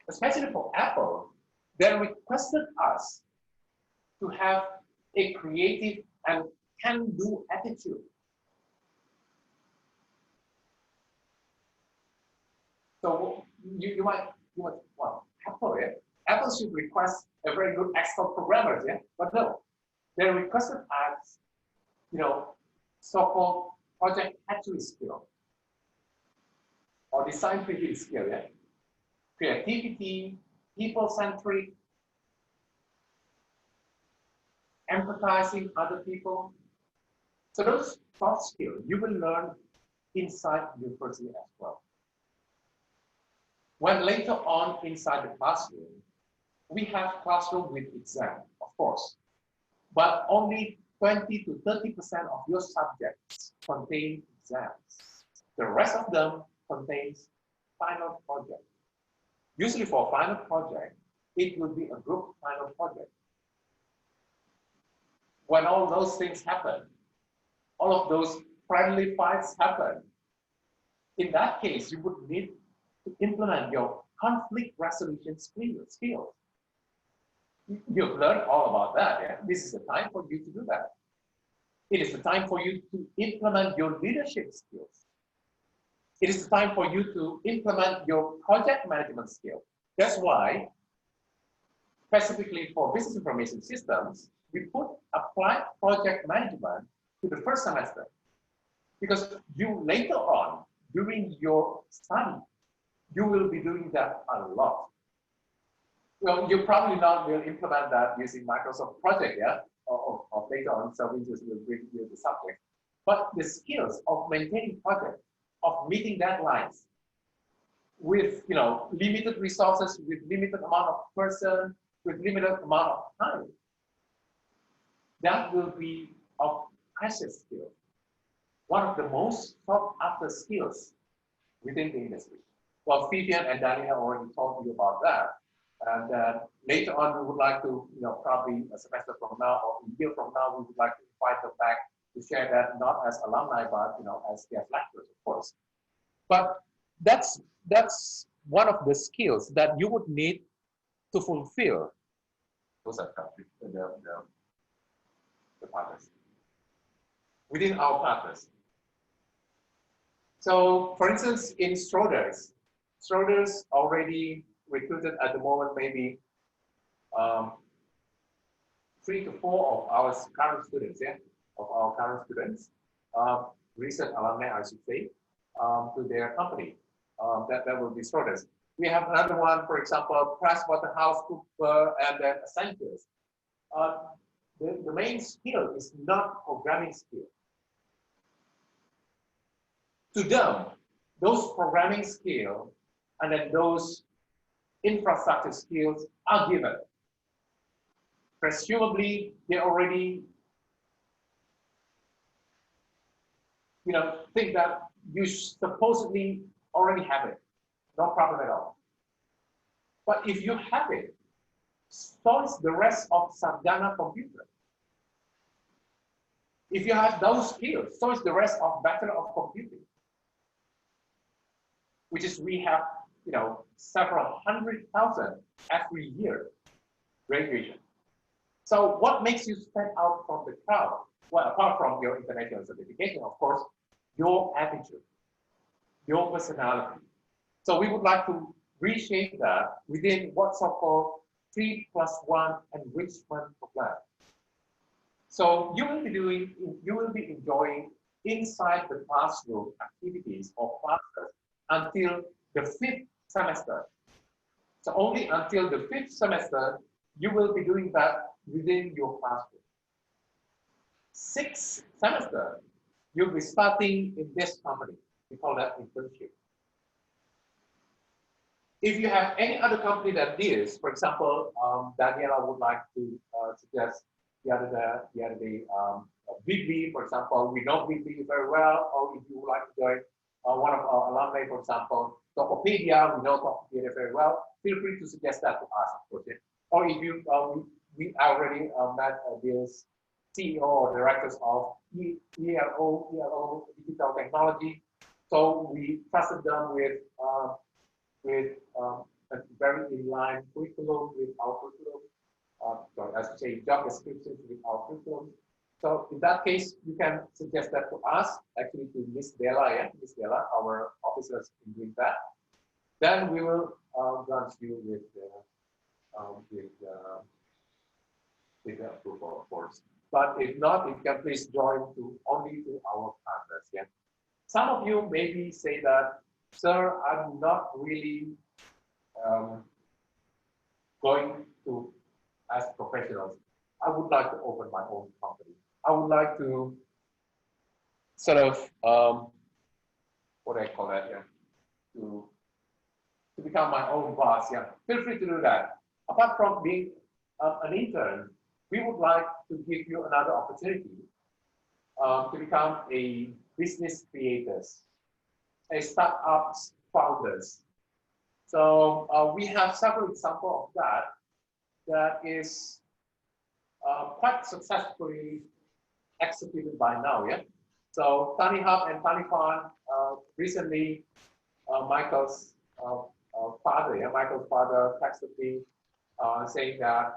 Especially for Apple, they requested us to have a creative and can-do attitude. So you might, well, Apple, yeah? Apple should request a very good Xcode programmers, yeah? But no, they requested us, you know, so-called project actually skill or design thinking skill, yeah? Creativity, people-centric, empathizing other people. So those soft skills you will learn inside university as well. When later on inside the classroom, we have classroom with exam, of course, but only 20 to 30% of your subjects contain exams. The rest of them contains final project. Usually for final project, it will be a group final project. When all those things happen, all of those friendly fights happen, in that case, you would need to implement your conflict resolution skills. You've learned all about that. Yeah? This is the time for you to do that. It is the time for you to implement your leadership skills. It is the time for you to implement your project management skills. That's why, specifically for business information systems, we put applied project management to the first semester. Because you later on, during your study, you will be doing that a lot. Well, you probably not will implement that using Microsoft Project, yeah, or later on, so we just will bring you the subject. But the skills of maintaining projects, of meeting deadlines, with limited resources, with limited amount of person, with limited amount of time, that will be of precious skill. One of the most sought after skills within the industry. Well, Vivian and Daniel already told you about that. And later on, we would like to, probably a semester from now or a year from now, we would like to invite them back to share that, not as alumni, but as guest lecturers, of course. But that's one of the skills that you would need to fulfill. Those are the partners within our partners. So, for instance, in Schroders already recruited at the moment maybe 3 to 4 of our current students, recent alumni, I should say, to their company. That will be Schroders. We have another one, for example, PricewaterhouseCoopers and then Accenture. The main skill is not programming skill. To them, those programming skills and then those infrastructure skills are given. Presumably, they already, think that you supposedly already have it. No problem at all. But if you have it, so is the rest of Sarjana computer. If you have those skills, so is the rest of Bachelor of Computing, which is we have, several 100,000 every year graduation. So what makes you stand out from the crowd? Well, apart from your international certification, of course, your attitude, your personality. So we would like to reshape that within what's so-called 3+1 enrichment program. So you will be enjoying inside the classroom activities or classes until the 5th semester. So only until the 5th semester, you will be doing that within your classroom. 6th semester, you'll be starting in this company. We call that internship. If you have any other company that this, for example, Daniela would like to suggest the other day, BB, for example, we know BB very well, or if you would like to join one of our alumni, for example, Tokopedia, we know Tokopedia very well, feel free to suggest that to us, of course. Yeah? Or if you, we already met this CEO or directors of ELO Digital Technology, so we trusted them with a very in-line curriculum with our curriculum. Sorry, I should say job descriptions with our curriculum. So in that case, you can suggest that to us, actually to Miss Della, Miss Della, our officers in doing that. Then we will grant you with the approval, of course. But if not, you can please join only to our partners. Yeah. Some of you maybe say that, sir, I'm not really going to as professionals. I would like to open my own company. I would like to sort of what do I call that? Yeah, to become my own boss. Yeah, feel free to do that. Apart from being an intern, we would like to give you another opportunity to become a business creators, a startup founders. So we have several examples of that is quite successfully executed by now. Yeah. So Tani Hub and Tani Fan recently, Michael's father texted me saying that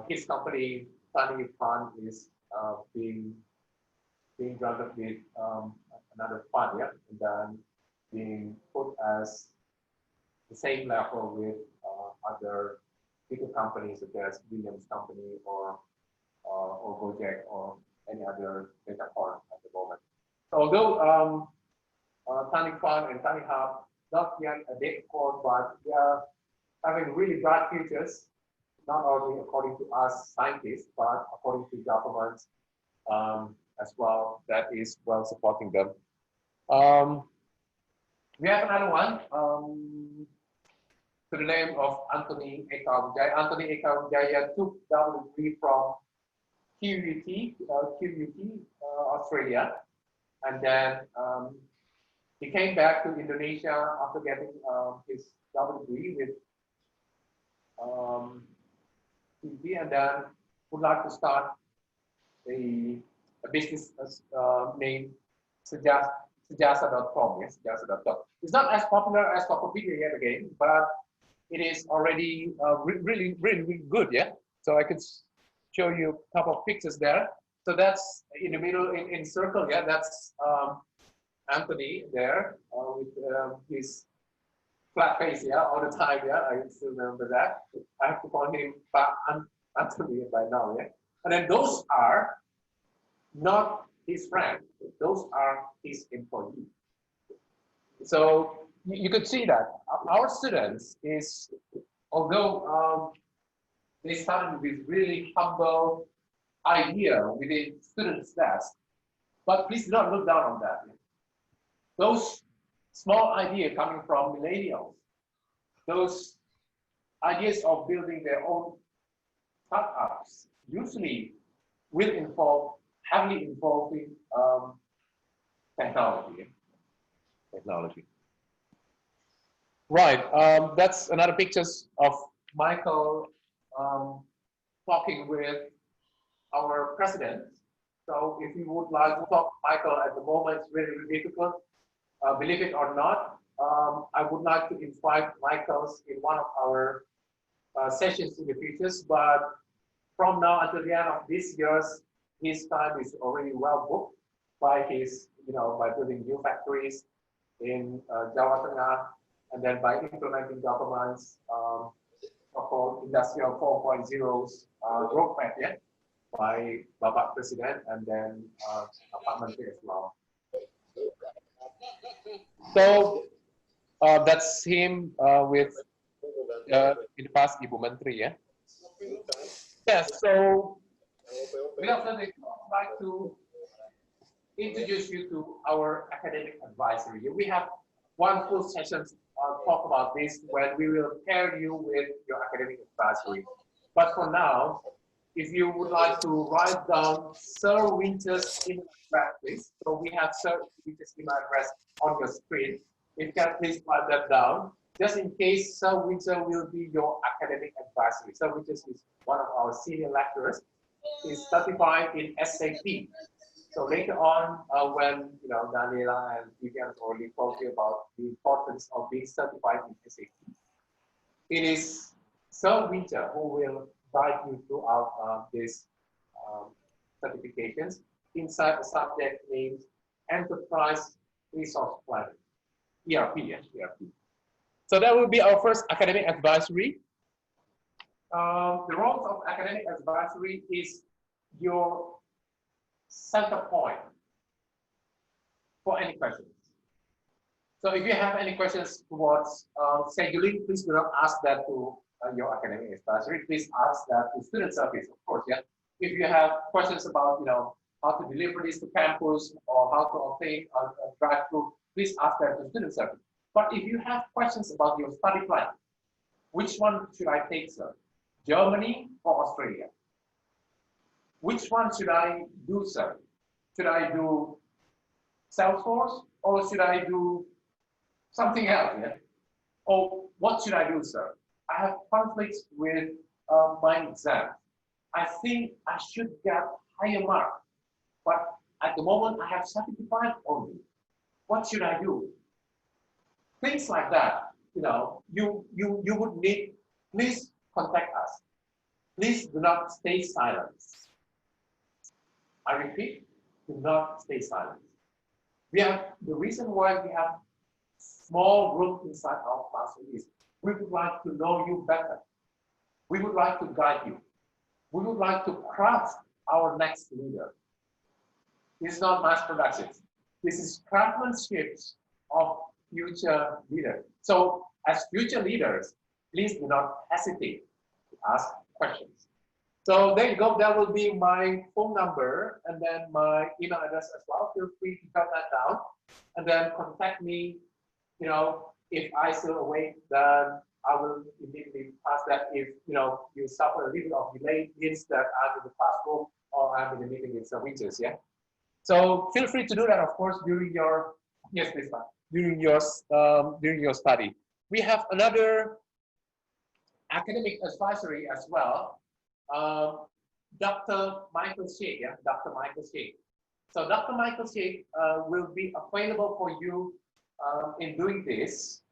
his company Tani Fan is being granted with another fund, yeah, and then being put as the same level with other bigger companies such as Williams Company or Gojek or any other data farm at the moment. So although Tani Fund and Tani Hub not yet a data core, but they are having really bright futures, not only according to us scientists, but according to governments as well, that is well supporting them. We have another one to the name of Anthony Eka Wijaya. Anthony Eka Wijaya took double degree from QUT, Australia, and then he came back to Indonesia after getting his double degree with QUT, and then would like to start a business named Sejasa.com. Yes, Sejasa.com. It's not as popular as Tokopedia yet again, but it is already really good. Yeah. So I could show you a couple of pictures there. So that's in the middle in circle. Yeah, that's Anthony there with his flat face. Yeah, all the time. Yeah, I still remember that. I have to call him Anthony by now. Yeah, and then those are not his friend. Those are his employees. So you could see that our students is, although they started with really humble idea within students' desk, But please do not look down on that. Those small ideas coming from millennials, those ideas of building their own startups usually will involve, heavily involving technology. Right, that's another pictures of Michael talking with our president. So if you would like to talk to Michael at the moment, it's very difficult. Believe it or not, I would like to invite Michael in one of our sessions in the future, but from now until the end of this year, his time is already well booked by his, by building new factories in Jawa Tengah, and then by implementing government's so-called Industrial 4.0's roadmap, by Bapak Presiden, and then Pak Menteri as well. So that's him with in the past Ibu Menteri, Yes, so without further ado, I'd like to introduce you to our academic advisory. We have one full session talk about this when we will pair you with your academic advisory. But for now, if you would like to write down Sir Winter's email address, please. So we have Sir Winter's email address on your screen. If you can please write that down, just in case Sir Winter will be your academic advisory. Sir Winter is one of our senior lecturers. He's certified in SAP. So later on, when Daniela and Vivian already told you about the importance of being certified in SAP, it is Sir Winter who will guide you throughout these certifications inside the subject named Enterprise Resource Planning, ERP, ERP. So that will be our first academic advisory. The role of academic advisory is your center point for any questions. So if you have any questions towards scheduling, please do not ask that to your academic advisory. Please ask that to student service, of course. If you have questions about how to deliver this to campus or how to obtain a drive-through, please ask that to student service. But if you have questions about your study plan, which one should I take, sir? Germany or Australia? Which one should I do, sir? Should I do Salesforce or should I do something else? Or what should I do, sir? I have conflicts with my exam. I think I should get higher mark, but at the moment I have 75 only. What should I do? Things like that, you would need, please contact us. Please do not stay silent. I repeat, do not stay silent. The reason why we have small group inside our classroom is we would like to know you better. We would like to guide you. We would like to craft our next leader. This is not mass production. This is craftsmanship of future leaders. So as future leaders, please do not hesitate to ask questions. So there you go. That will be my phone number and then my email address as well. Feel free to jot that down and then contact me. If I still awake, then I will immediately pass that. If you suffer a little bit of delay, means that I'm in the classroom or I'm in the meeting with some winters. So feel free to do that, of course, during your during your study. We have another academic advisory as well. Dr. Michael Sheikh, Dr. Michael Sheikh. So Dr. Michael Sheikh will be available for you in doing this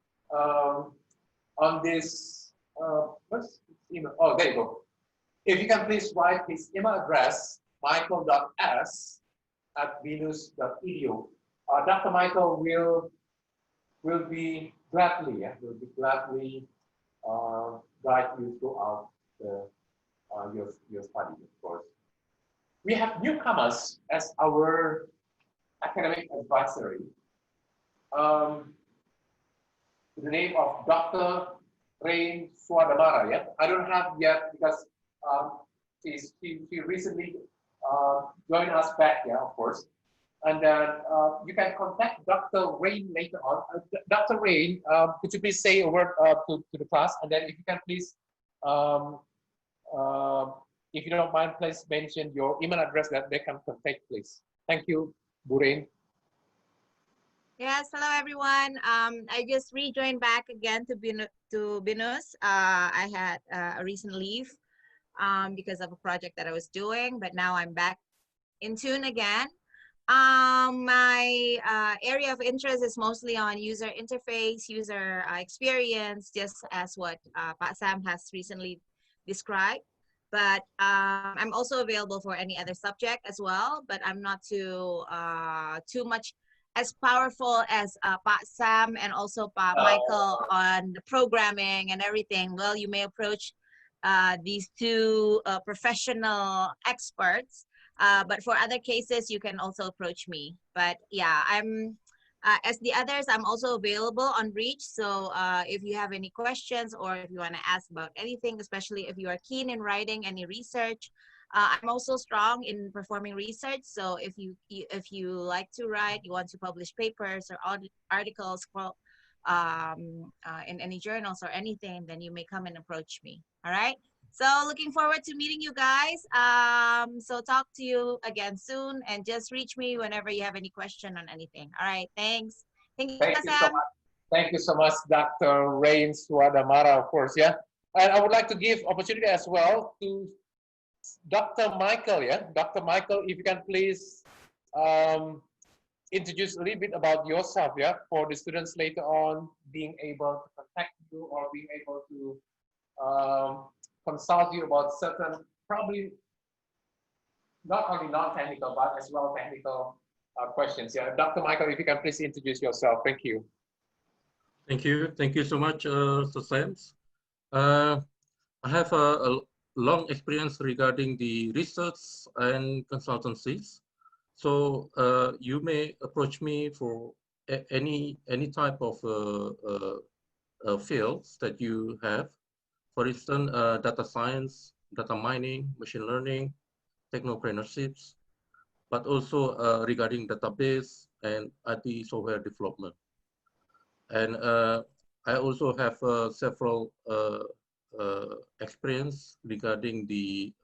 on this. What's his email? Oh, there you go. If you can please write his email address, michael.s@venus.edu. Dr. Michael will be gladly guide you throughout your study, of course. We have newcomers as our academic advisory. The name of Dr. Rain Swadamara. I don't have yet because she recently joined us back, of course. And then you can contact Dr. Rain later on. Dr. Rain, could you please say a word to the class? And then if you can please, um, if you don't mind, please mention your email address that they can contact, please. Thank you, Bu Rain. Yes, hello everyone. I just rejoined back again to Binus. I had a recent leave because of a project that I was doing, but now I'm back in tune again. My area of interest is mostly on user interface, user experience, just as what Pak Sam has recently described. But I'm also available for any other subject as well, but I'm not too much as powerful as Pak Sam and also Pak Michael on the programming and everything. Well, you may approach these two professional experts. But for other cases, you can also approach me. But yeah, I'm as the others, I'm also available on Reach. So if you have any questions or if you want to ask about anything, especially if you are keen in writing any research, I'm also strong in performing research. So if you like to write, you want to publish papers or articles in any journals or anything, then you may come and approach me. All right. So looking forward to meeting you guys. So talk to you again soon and just reach me whenever you have any question on anything. All right, thanks. Thank you, Thank you so Sam. much. Thank you so much, Dr. Rain Swadamara, of course, yeah. And I would like to give opportunity as well to Dr. Michael, yeah. Dr. Michael, if you can please introduce a little bit about yourself, yeah, for the students later on being able to contact you or being able to consult you about certain, probably not only non-technical, but as well technical questions. Yeah, Dr. Michael, if you can please introduce yourself. Thank you. Thank you so much, Sir Sams. I have a long experience regarding the research and consultancies. So you may approach me for any type of fields that you have. For instance, data science, data mining, machine learning, technoprenerships, but also regarding database and IT software development. And I also have several experience regarding the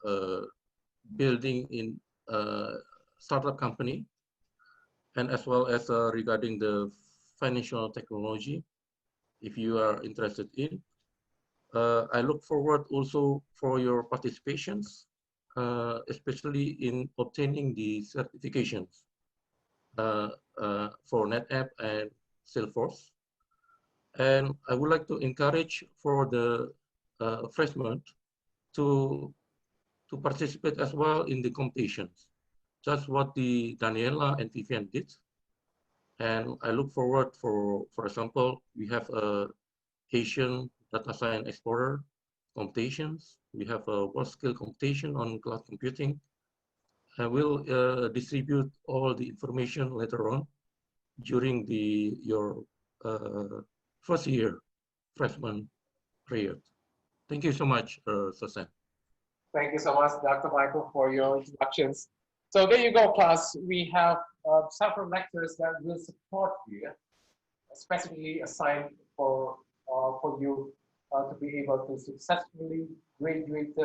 building in startup company, and as well as regarding the financial technology, if you are interested in. I look forward also for your participations, especially in obtaining the certifications for NetApp and Salesforce. And I would like to encourage for the freshmen to participate as well in the competitions, just what the Daniela and Vivian did. And I look forward for example, we have a Asian Data Science Explorer competitions. We have a world skill competition on cloud computing. I will distribute all the information later on during your first year freshman period. Thank you so much, Susan. Thank you so much, Dr. Michael, for your introductions. So there you go, class. We have several lectures that will support you, specifically assigned for you to be able to successfully graduate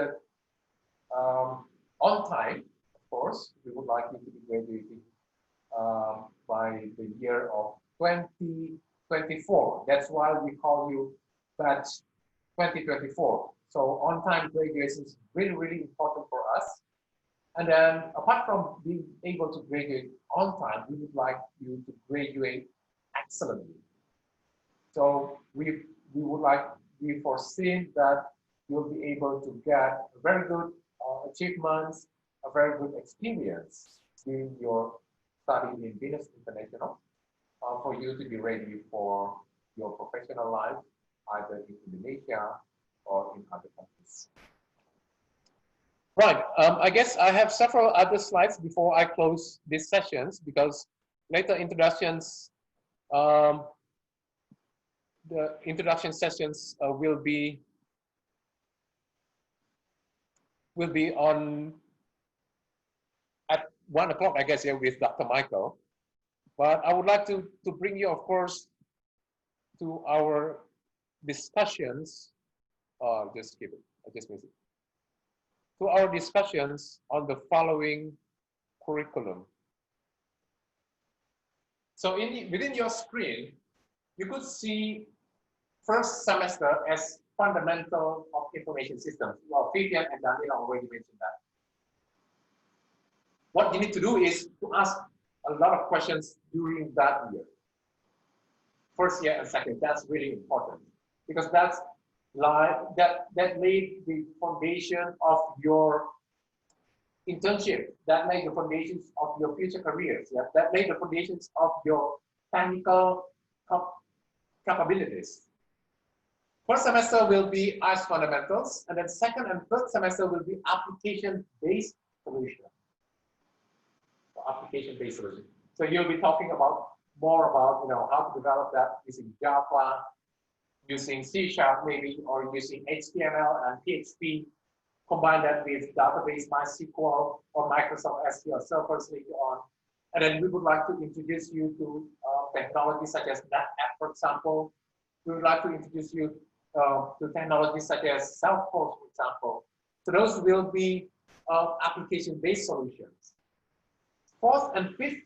on time. Of course, we would like you to be graduating by the year of 2024. That's why we call you batch 2024. So on-time graduation is really, really important for us. And then apart from being able to graduate on time, we would like you to graduate excellently. So we would like, we foresee that you'll be able to get very good achievements, a very good experience in your study in Venus International for you to be ready for your professional life, either in Indonesia or in other countries. Right, I guess I have several other slides before I close these sessions, because later introductions, the introduction sessions will be on at 1 o'clock, I guess, here with Dr. Michael. But I would like to bring you, of course, to our discussions. Just skip it. I just missed it. To our discussions on the following curriculum. So within your screen, you could see first semester as fundamental of information systems. Well, Vivian and Daniela already mentioned that. What you need to do is to ask a lot of questions during that year. First year and second, that's really important because that's that laid the foundation of your internship, that laid the foundations of your future careers, yeah? That laid the foundations of your technical capabilities. First semester will be as fundamentals, and then second and third semester will be application-based solution. Application-based solution. So you'll be talking more about how to develop that using Java, using C# maybe, or using HTML and PHP. Combine that with database MySQL or Microsoft SQL servers later on. And then we would like to introduce you to technologies such as NetApp, for example. We would like to introduce you to technologies such as Salesforce, for example. So those will be application-based solutions. Fourth and fifth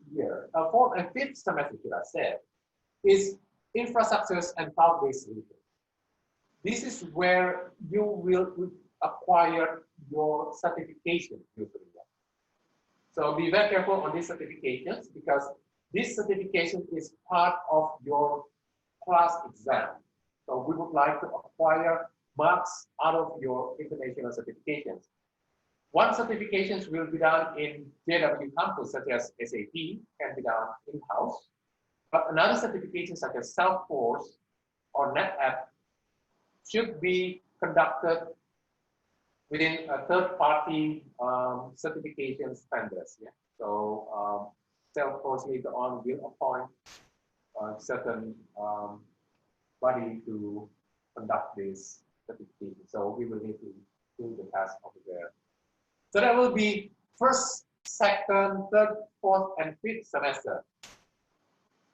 semester, should I say, is infrastructures and cloud-based solutions. This is where you will acquire your certification usually. So be very careful on these certifications because this certification is part of your class exam. So we would like to acquire marks out of your international certifications. One certifications will be done in JW campus, such as SAP, can be done in-house. But another certification, such as Salesforce or NetApp, should be conducted within a third-party certification standards. Yeah? So Salesforce later on will appoint a certain body to conduct this certification. So we will need to do the task over there. So that will be first, second, third, fourth, and fifth semester.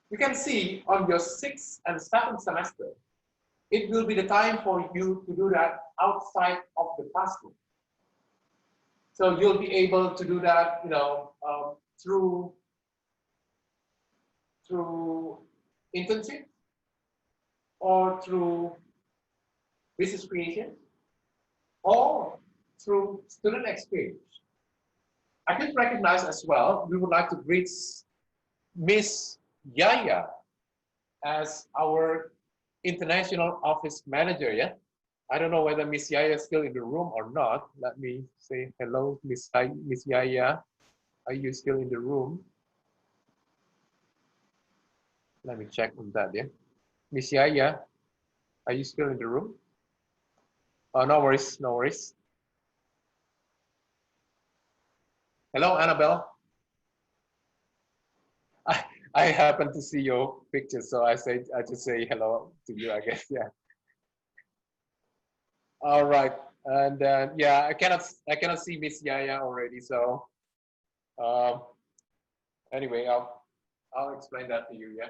You can see on your sixth and seventh semester, it will be the time for you to do that outside of the classroom. So you'll be able to do that, through internship or through business creation or through student exchange. I could recognize as well, we would like to greet Miss Yaya as our international office manager, yeah? I don't know whether Miss Yaya is still in the room or not. Let me say hello, Miss Yaya. Are you still in the room? Let me check on that, yeah? Miss Yaya, are you still in the room? Oh, no worries, no worries. Hello, Annabelle. I happen to see your picture, so I just say hello to you, I guess, yeah. All right, and yeah, I cannot see Miss Yaya already, so anyway, I'll explain that to you, yeah.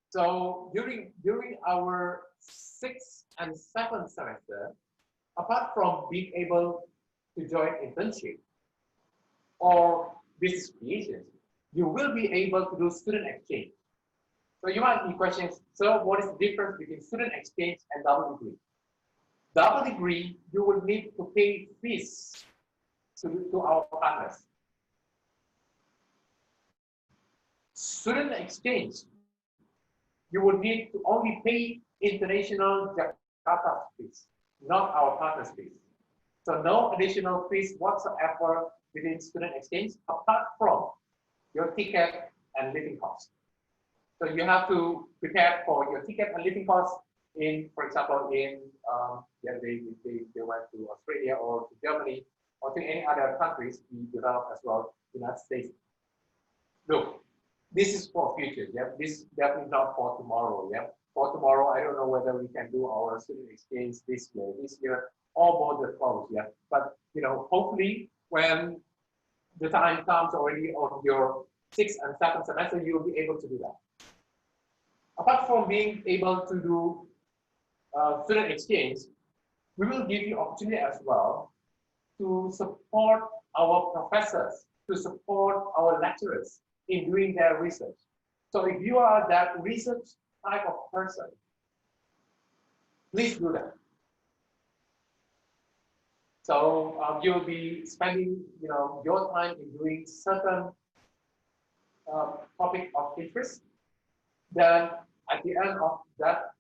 So during our sixth and seventh semester, apart from being able to join internship or business creations, you will be able to do student exchange. So you might be questioning, so what is the difference between student exchange and double degree? Double degree, you will need to pay fees to our partners. Student exchange, you will need to only pay international Jakarta fees, not our partners fees. So no additional fees whatsoever within student exchange apart from your ticket and living costs. So you have to prepare for your ticket and living costs in, for example, they went to Australia or to Germany or to any other countries we developed as well, United States. Look, this is for future, yeah. This is definitely not for tomorrow, yeah. For tomorrow, I don't know whether we can do our student exchange this year, all borders closed, yeah. But hopefully when the time comes already on your 6th and 7th semester, you will be able to do that. Apart from being able to do student exchange, we will give you opportunity as well to support our professors, to support our lecturers in doing their research. So if you are that research type of person, please do that. So you'll be spending, your time in doing certain topic of interest. Then at the end of that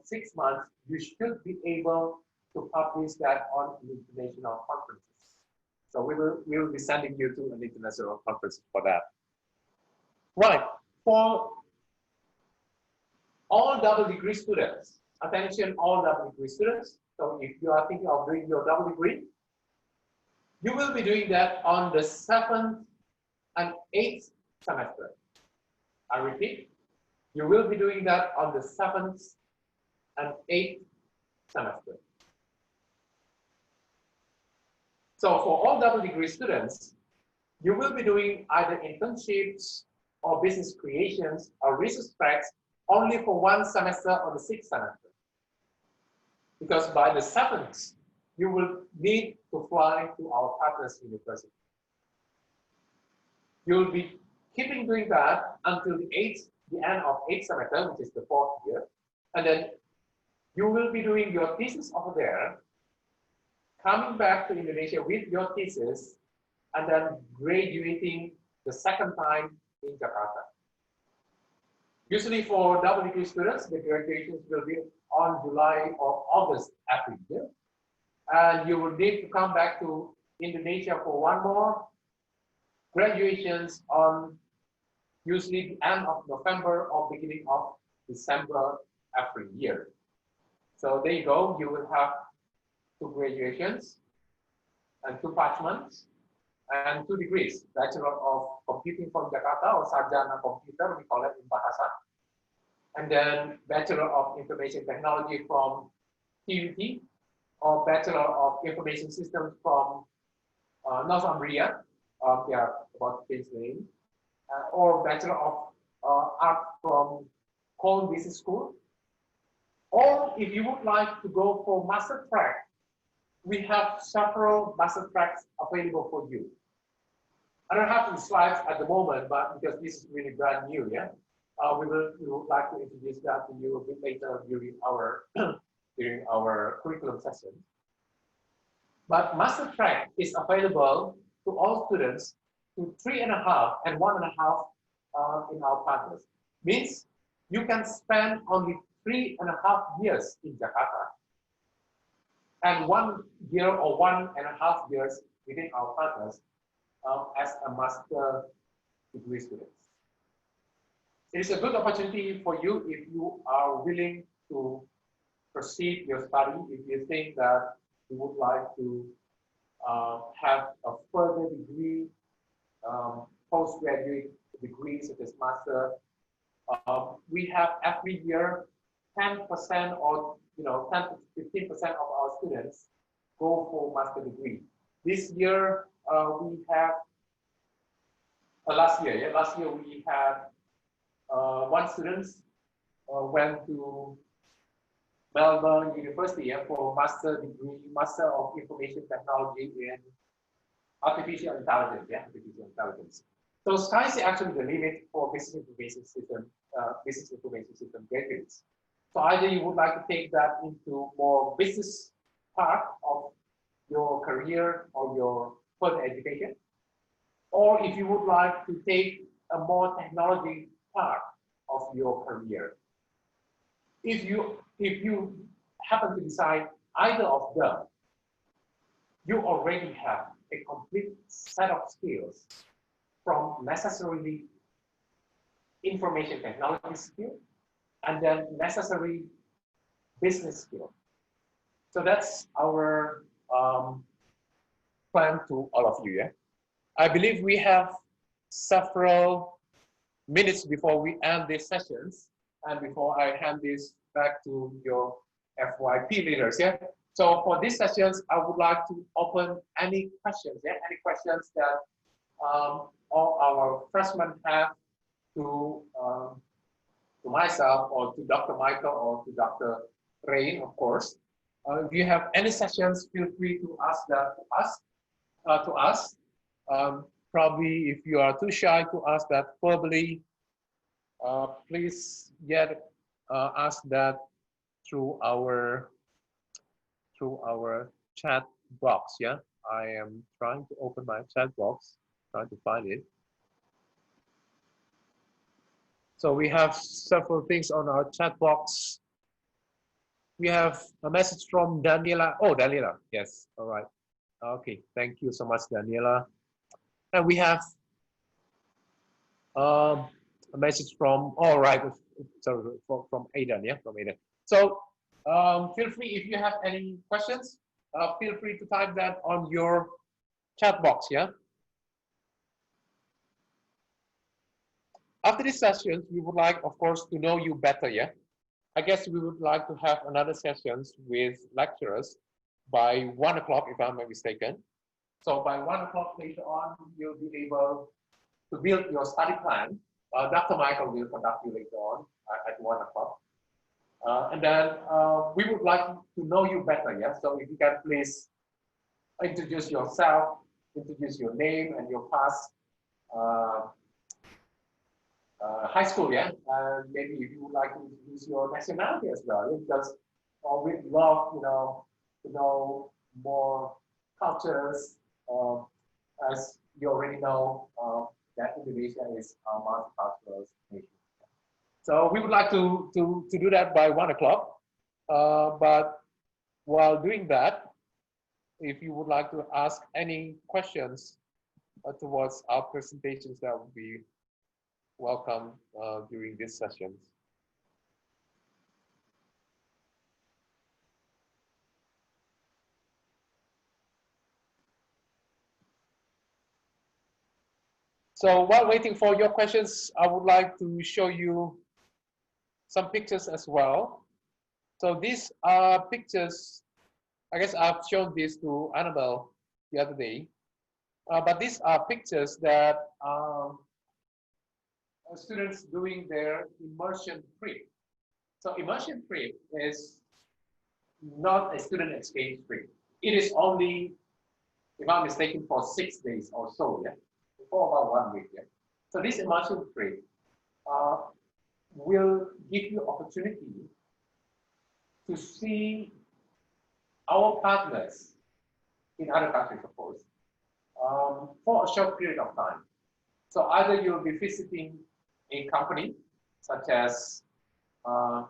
6 months, you should be able to publish that on international conferences. So we will be sending you to an international conference for that. Right. For all double degree students, attention all double degree students. So if you are thinking of doing your double degree, you will be doing that on the 7th and 8th semester. I repeat, you will be doing that on the 7th and 8th semester. So for all double degree students, you will be doing either internships or business creations or research tracks only for 1 semester on the 6th semester. Because by the 7th, you will need to fly to our partners university. You will be keeping doing that until the end of 8th semester, which is the 4th year. And then you will be doing your thesis over there, coming back to Indonesia with your thesis, and then graduating the 2nd time in Jakarta. Usually for double degree students, the graduations will be on July or August every year. And you will need to come back to Indonesia for 1 more graduations on usually the end of November or beginning of December every year. So there you go, you will have 2 graduations and 2 parchments and 2 degrees, Bachelor of Computing from Jakarta or Sarjana Computer, we call it in Bahasa. And then Bachelor of Information Technology from TUT or Bachelor of Information Systems from Northumbria, yeah, about his name, or Bachelor of Art from Cole Business School. Or if you would like to go for master track, we have several master tracks available for you. I don't have the slides at the moment, but because this is really brand new, yeah, we would like to introduce that to you a bit later during our during our curriculum session. But master track is available to all students to 3.5 and 1.5 in our partners. Means you can spend only 3.5 years in Jakarta and 1 year or 1.5 years within our partners as a master degree student. It is a good opportunity for you if you are willing to proceed your study, if you think that you would like to have a further degree, postgraduate degree such as master. We have every year 10% or 10 to 15% of our students go for master degree. This year we have last year we had 1 student went to Melbourne University for master degree, Master of Information Technology in Artificial Intelligence. Yeah, artificial intelligence. So sky is actually the limit for business information system graduates. So either you would like to take that into more business part of your career or your further education, or if you would like to take a more technology part of your career. If you happen to decide either of them, you already have a complete set of skills, from necessarily information technology skill and then necessary business skill. So that's our plan to all of you. Yeah, I believe we have several minutes before we end these sessions and before I hand this back to your FYP leaders. Yeah. So for these sessions, I would like to open any questions. Yeah, any questions that all our freshmen have to myself or to Dr. Michael or to Dr. Rain, of course. If you have any sessions, feel free to ask that to us. Probably if you are too shy to ask that verbally, please ask that through our chat box. Yeah, I am trying to open my chat box, trying to find it. So we have several things on our chat box. We have a message from Daniela. Oh, Daniela, yes, all right. Okay, thank you so much, Daniela. And we have a message from, all right, sorry, from Aidan, yeah, from Aidan. So feel free, if you have any questions, feel free to type that on your chat box, yeah? After this session, we would like, of course, to know you better, yeah? I guess we would like to have another sessions with lecturers by 1 o'clock, if I'm not mistaken. So by 1 o'clock later on, you'll be able to build your study plan. Dr. Michael will conduct you later on at 1 o'clock. And then we would like to know you better, yeah? So if you can please introduce yourself, introduce your name and your past high school, yeah? And maybe if you would like to introduce your nationality as well, yeah? Because we'd love, to know more cultures. As you already know, that Indonesia is a multicultural nation. So we would like to do that by 1 o'clock. But while doing that, if you would like to ask any questions towards our presentations, that would be welcome during this session. So while waiting for your questions, I would like to show you some pictures as well. So these are pictures, I guess I've shown this to Annabelle the other day, but these are pictures that students doing their immersion trip. So immersion trip is not a student exchange trip. It is only, if I'm mistaken, for 6 days or so, yeah, for about 1 week, yeah. So this immersion trip will give you opportunity to see our partners in other countries, of course, for a short period of time. So either you'll be visiting a company such as NetApp,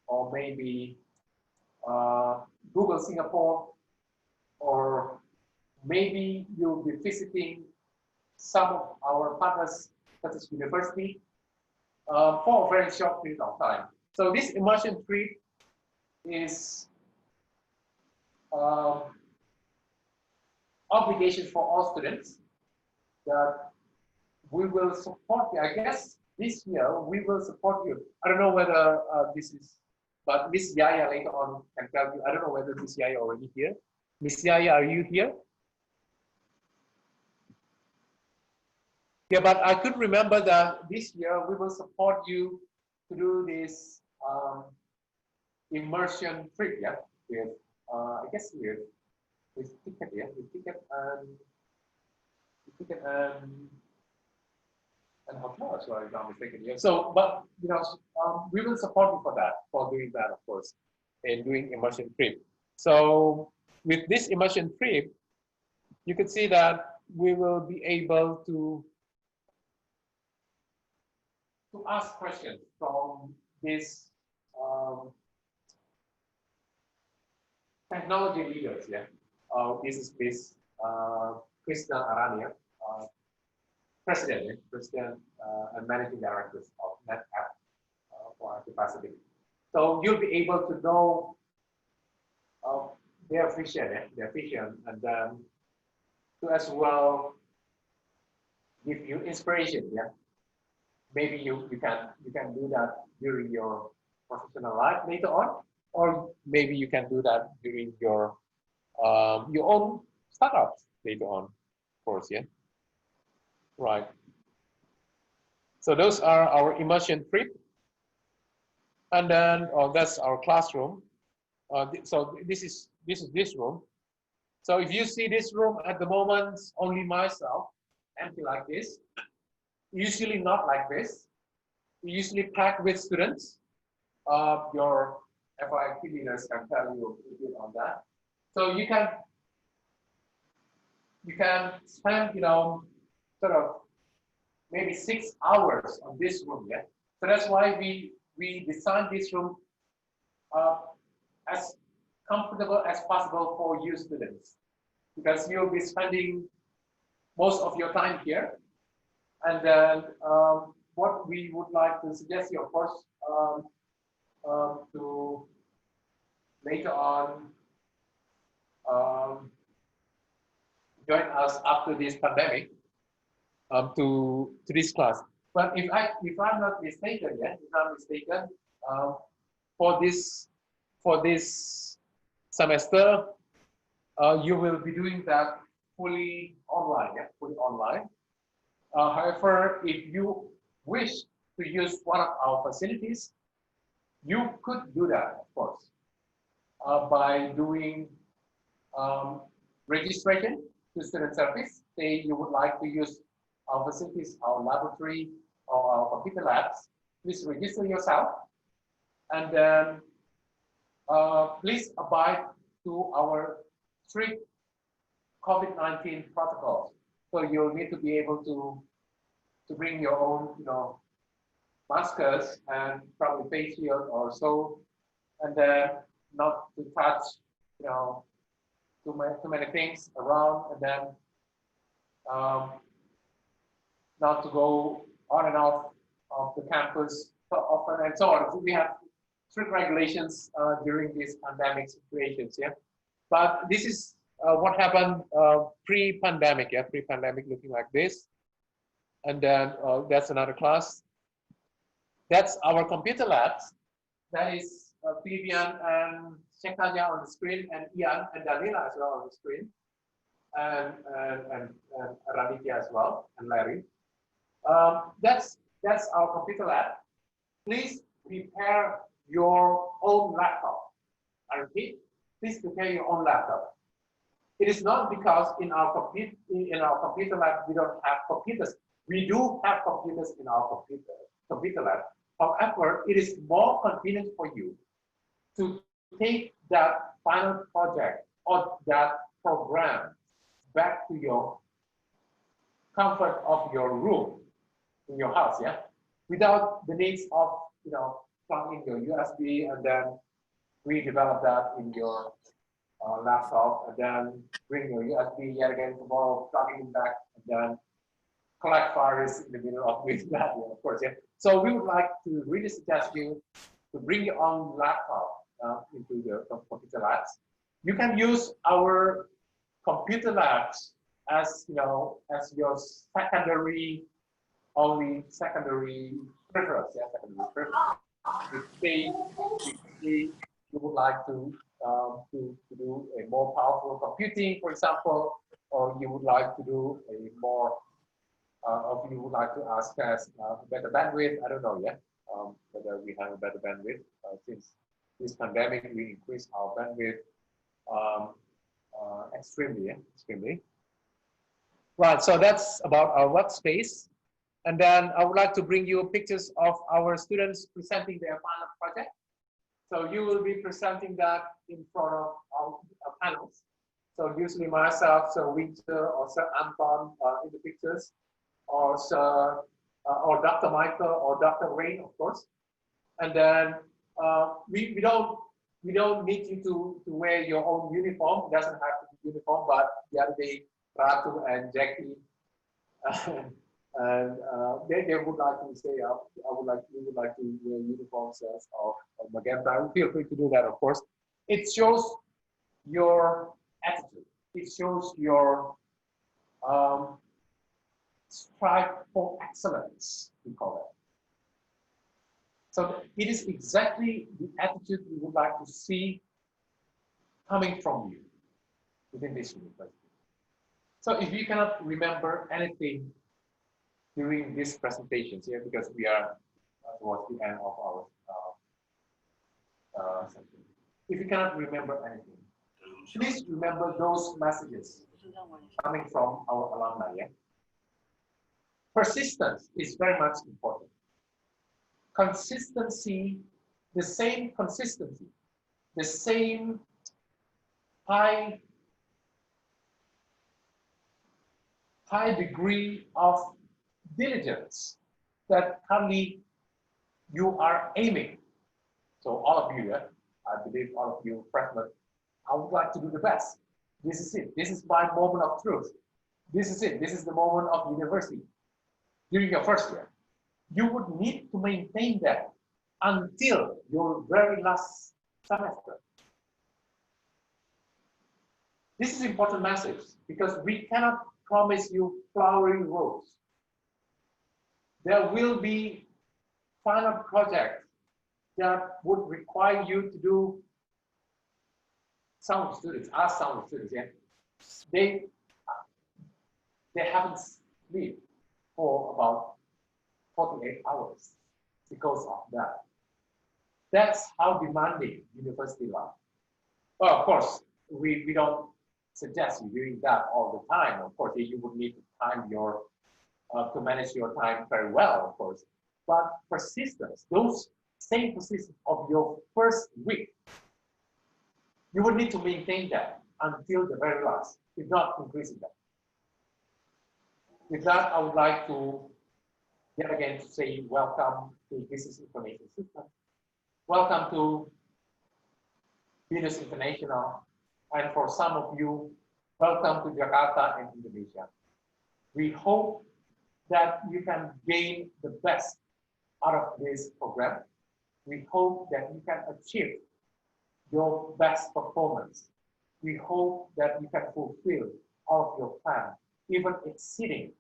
or maybe Google Singapore, or maybe you'll be visiting some of our partners such as university for a very short period of time. So this immersion trip is obligation for all students that we will support you. I guess this year we will support you. I don't know whether this is, but Miss Yaya later on can tell you. I don't know whether Miss Yaya already here. Miss Yaya, are you here? Yeah, but I could remember that this year we will support you to do this immersion trip, yeah, with I guess with ticket, yeah, with ticket and hotel as well, if I'm mistaken. Yeah. So, but we will support you for that, for doing that, of course, in doing immersion trip. So, with this immersion trip, you can see that we will be able to ask questions from these technology leaders. Yeah, this is Miss Krishna Aranya, President and Managing Directors of NetApp for Asia Pacific. So you'll be able to know their vision, and then to as well give you inspiration. Yeah, maybe you can do that during your professional life later on, or maybe you can do that during your own startups. later on, of course, yeah. Right. So those are our immersion trip. And then that's our classroom. So this is this room. So if you see this room at the moment, only myself, empty like this. Usually not like this. Usually packed with students. Your FIT leaders can tell you a bit on that. So you can spend, you know, sort of maybe 6 hours on this room, yeah. So that's why we designed this room as comfortable as possible for you students, because you'll be spending most of your time here. And then what we would like to suggest you, of course, to later on join us after this pandemic to this class. But if I'm not mistaken, yeah, if I'm mistaken, for this semester, you will be doing that fully online, yeah, fully online. However, if you wish to use one of our facilities, you could do that, of course, by doing registration to student service. Say you would like to use our facilities, our laboratory, or our computer labs. Please register yourself, and then please abide to our strict COVID-19 protocols. So you'll need to be able to bring your own, you know, maskers and probably face shield or so, and then not to touch, you know, too many things around, and then not to go on and off of the campus so often, and so on. So we have strict regulations during these pandemic situations, yeah. But this is what happened pre-pandemic, yeah, pre-pandemic looking like this. And then that's another class. That's our computer labs. That is Vivian and Shekhanya on the screen, and Ian and Danila as well on the screen, and Raditya as well, and Larry. That's our computer lab. Please prepare your own laptop. I repeat, please prepare your own laptop. It is not because in our computer lab we don't have computers. We do have computers in our computer lab. However, it is more convenient for you to take that final project or that program back to your comfort of your room in your house, yeah, without the needs of, you know, plugging your USB and then redevelop that in your laptop, and then bring your USB yet again tomorrow, plugging it back, and then collect files in the middle of doing that, yeah, of course, yeah. So we would like to really suggest you to bring your own laptop into the computer labs. You can use our computer labs as, you know, as your secondary preference, yeah, secondary preference. If you would like to do a more powerful computing, for example, or you would like to do a more, or you would like to access better bandwidth, I don't know yet, whether we have a better bandwidth. Since this pandemic, we increased our bandwidth extremely, extremely. Right, so that's about our workspace. And then I would like to bring you pictures of our students presenting their final project. So you will be presenting that in front of our panels. So usually myself, Sir Winter or Sir Anton in the pictures, or Sir, or Dr. Michael or Dr. Rain, of course. And then we don't need you to wear your own uniform. It doesn't have to be uniform, but the other day, Ratu and Jackie and they would like to stay up. We would like to wear uniforms of magenta. Feel free to do that, of course. It shows your attitude. It shows your strive for excellence, we call it. So it is exactly the attitude we would like to see coming from you within this university. So if you cannot remember anything during these presentations here, because we are towards the end of our session, if you cannot remember anything, please remember those messages coming from our alumni. Yeah? Persistence is very much important. Consistency, the same consistency, the same high degree of diligence that currently you are aiming. So all of you, yeah, I believe all of you freshmen, I would like to do the best. This is it. This is my moment of truth. This is it. This is the moment of university. During your first year, you would need to maintain that until your very last semester. This is important message because we cannot promise you flowery roads. There will be final projects that would require you to do. Some students, ask some students, yeah, they haven't slept for about 48 hours because of that. That's how demanding university life. Well, of course, we don't suggest you doing that all the time. Of course, you would need to time your to manage your time very well, of course. But persistence, those same persistence of your first week, you would need to maintain that until the very last, if not increasing that. With that, I would like to yet again to say welcome to Business Information System. Welcome to Business International. And for some of you, welcome to Jakarta and Indonesia. We hope that you can gain the best out of this program. We hope that you can achieve your best performance. We hope that you can fulfill all of your plan, even exceeding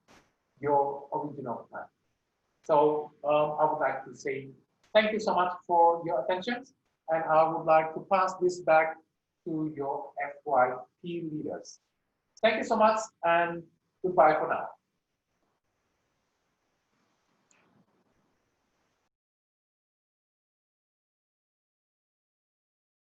your original plan. So I would like to say thank you so much for your attention, and I would like to pass this back to your FYP leaders. Thank you so much, and goodbye for now.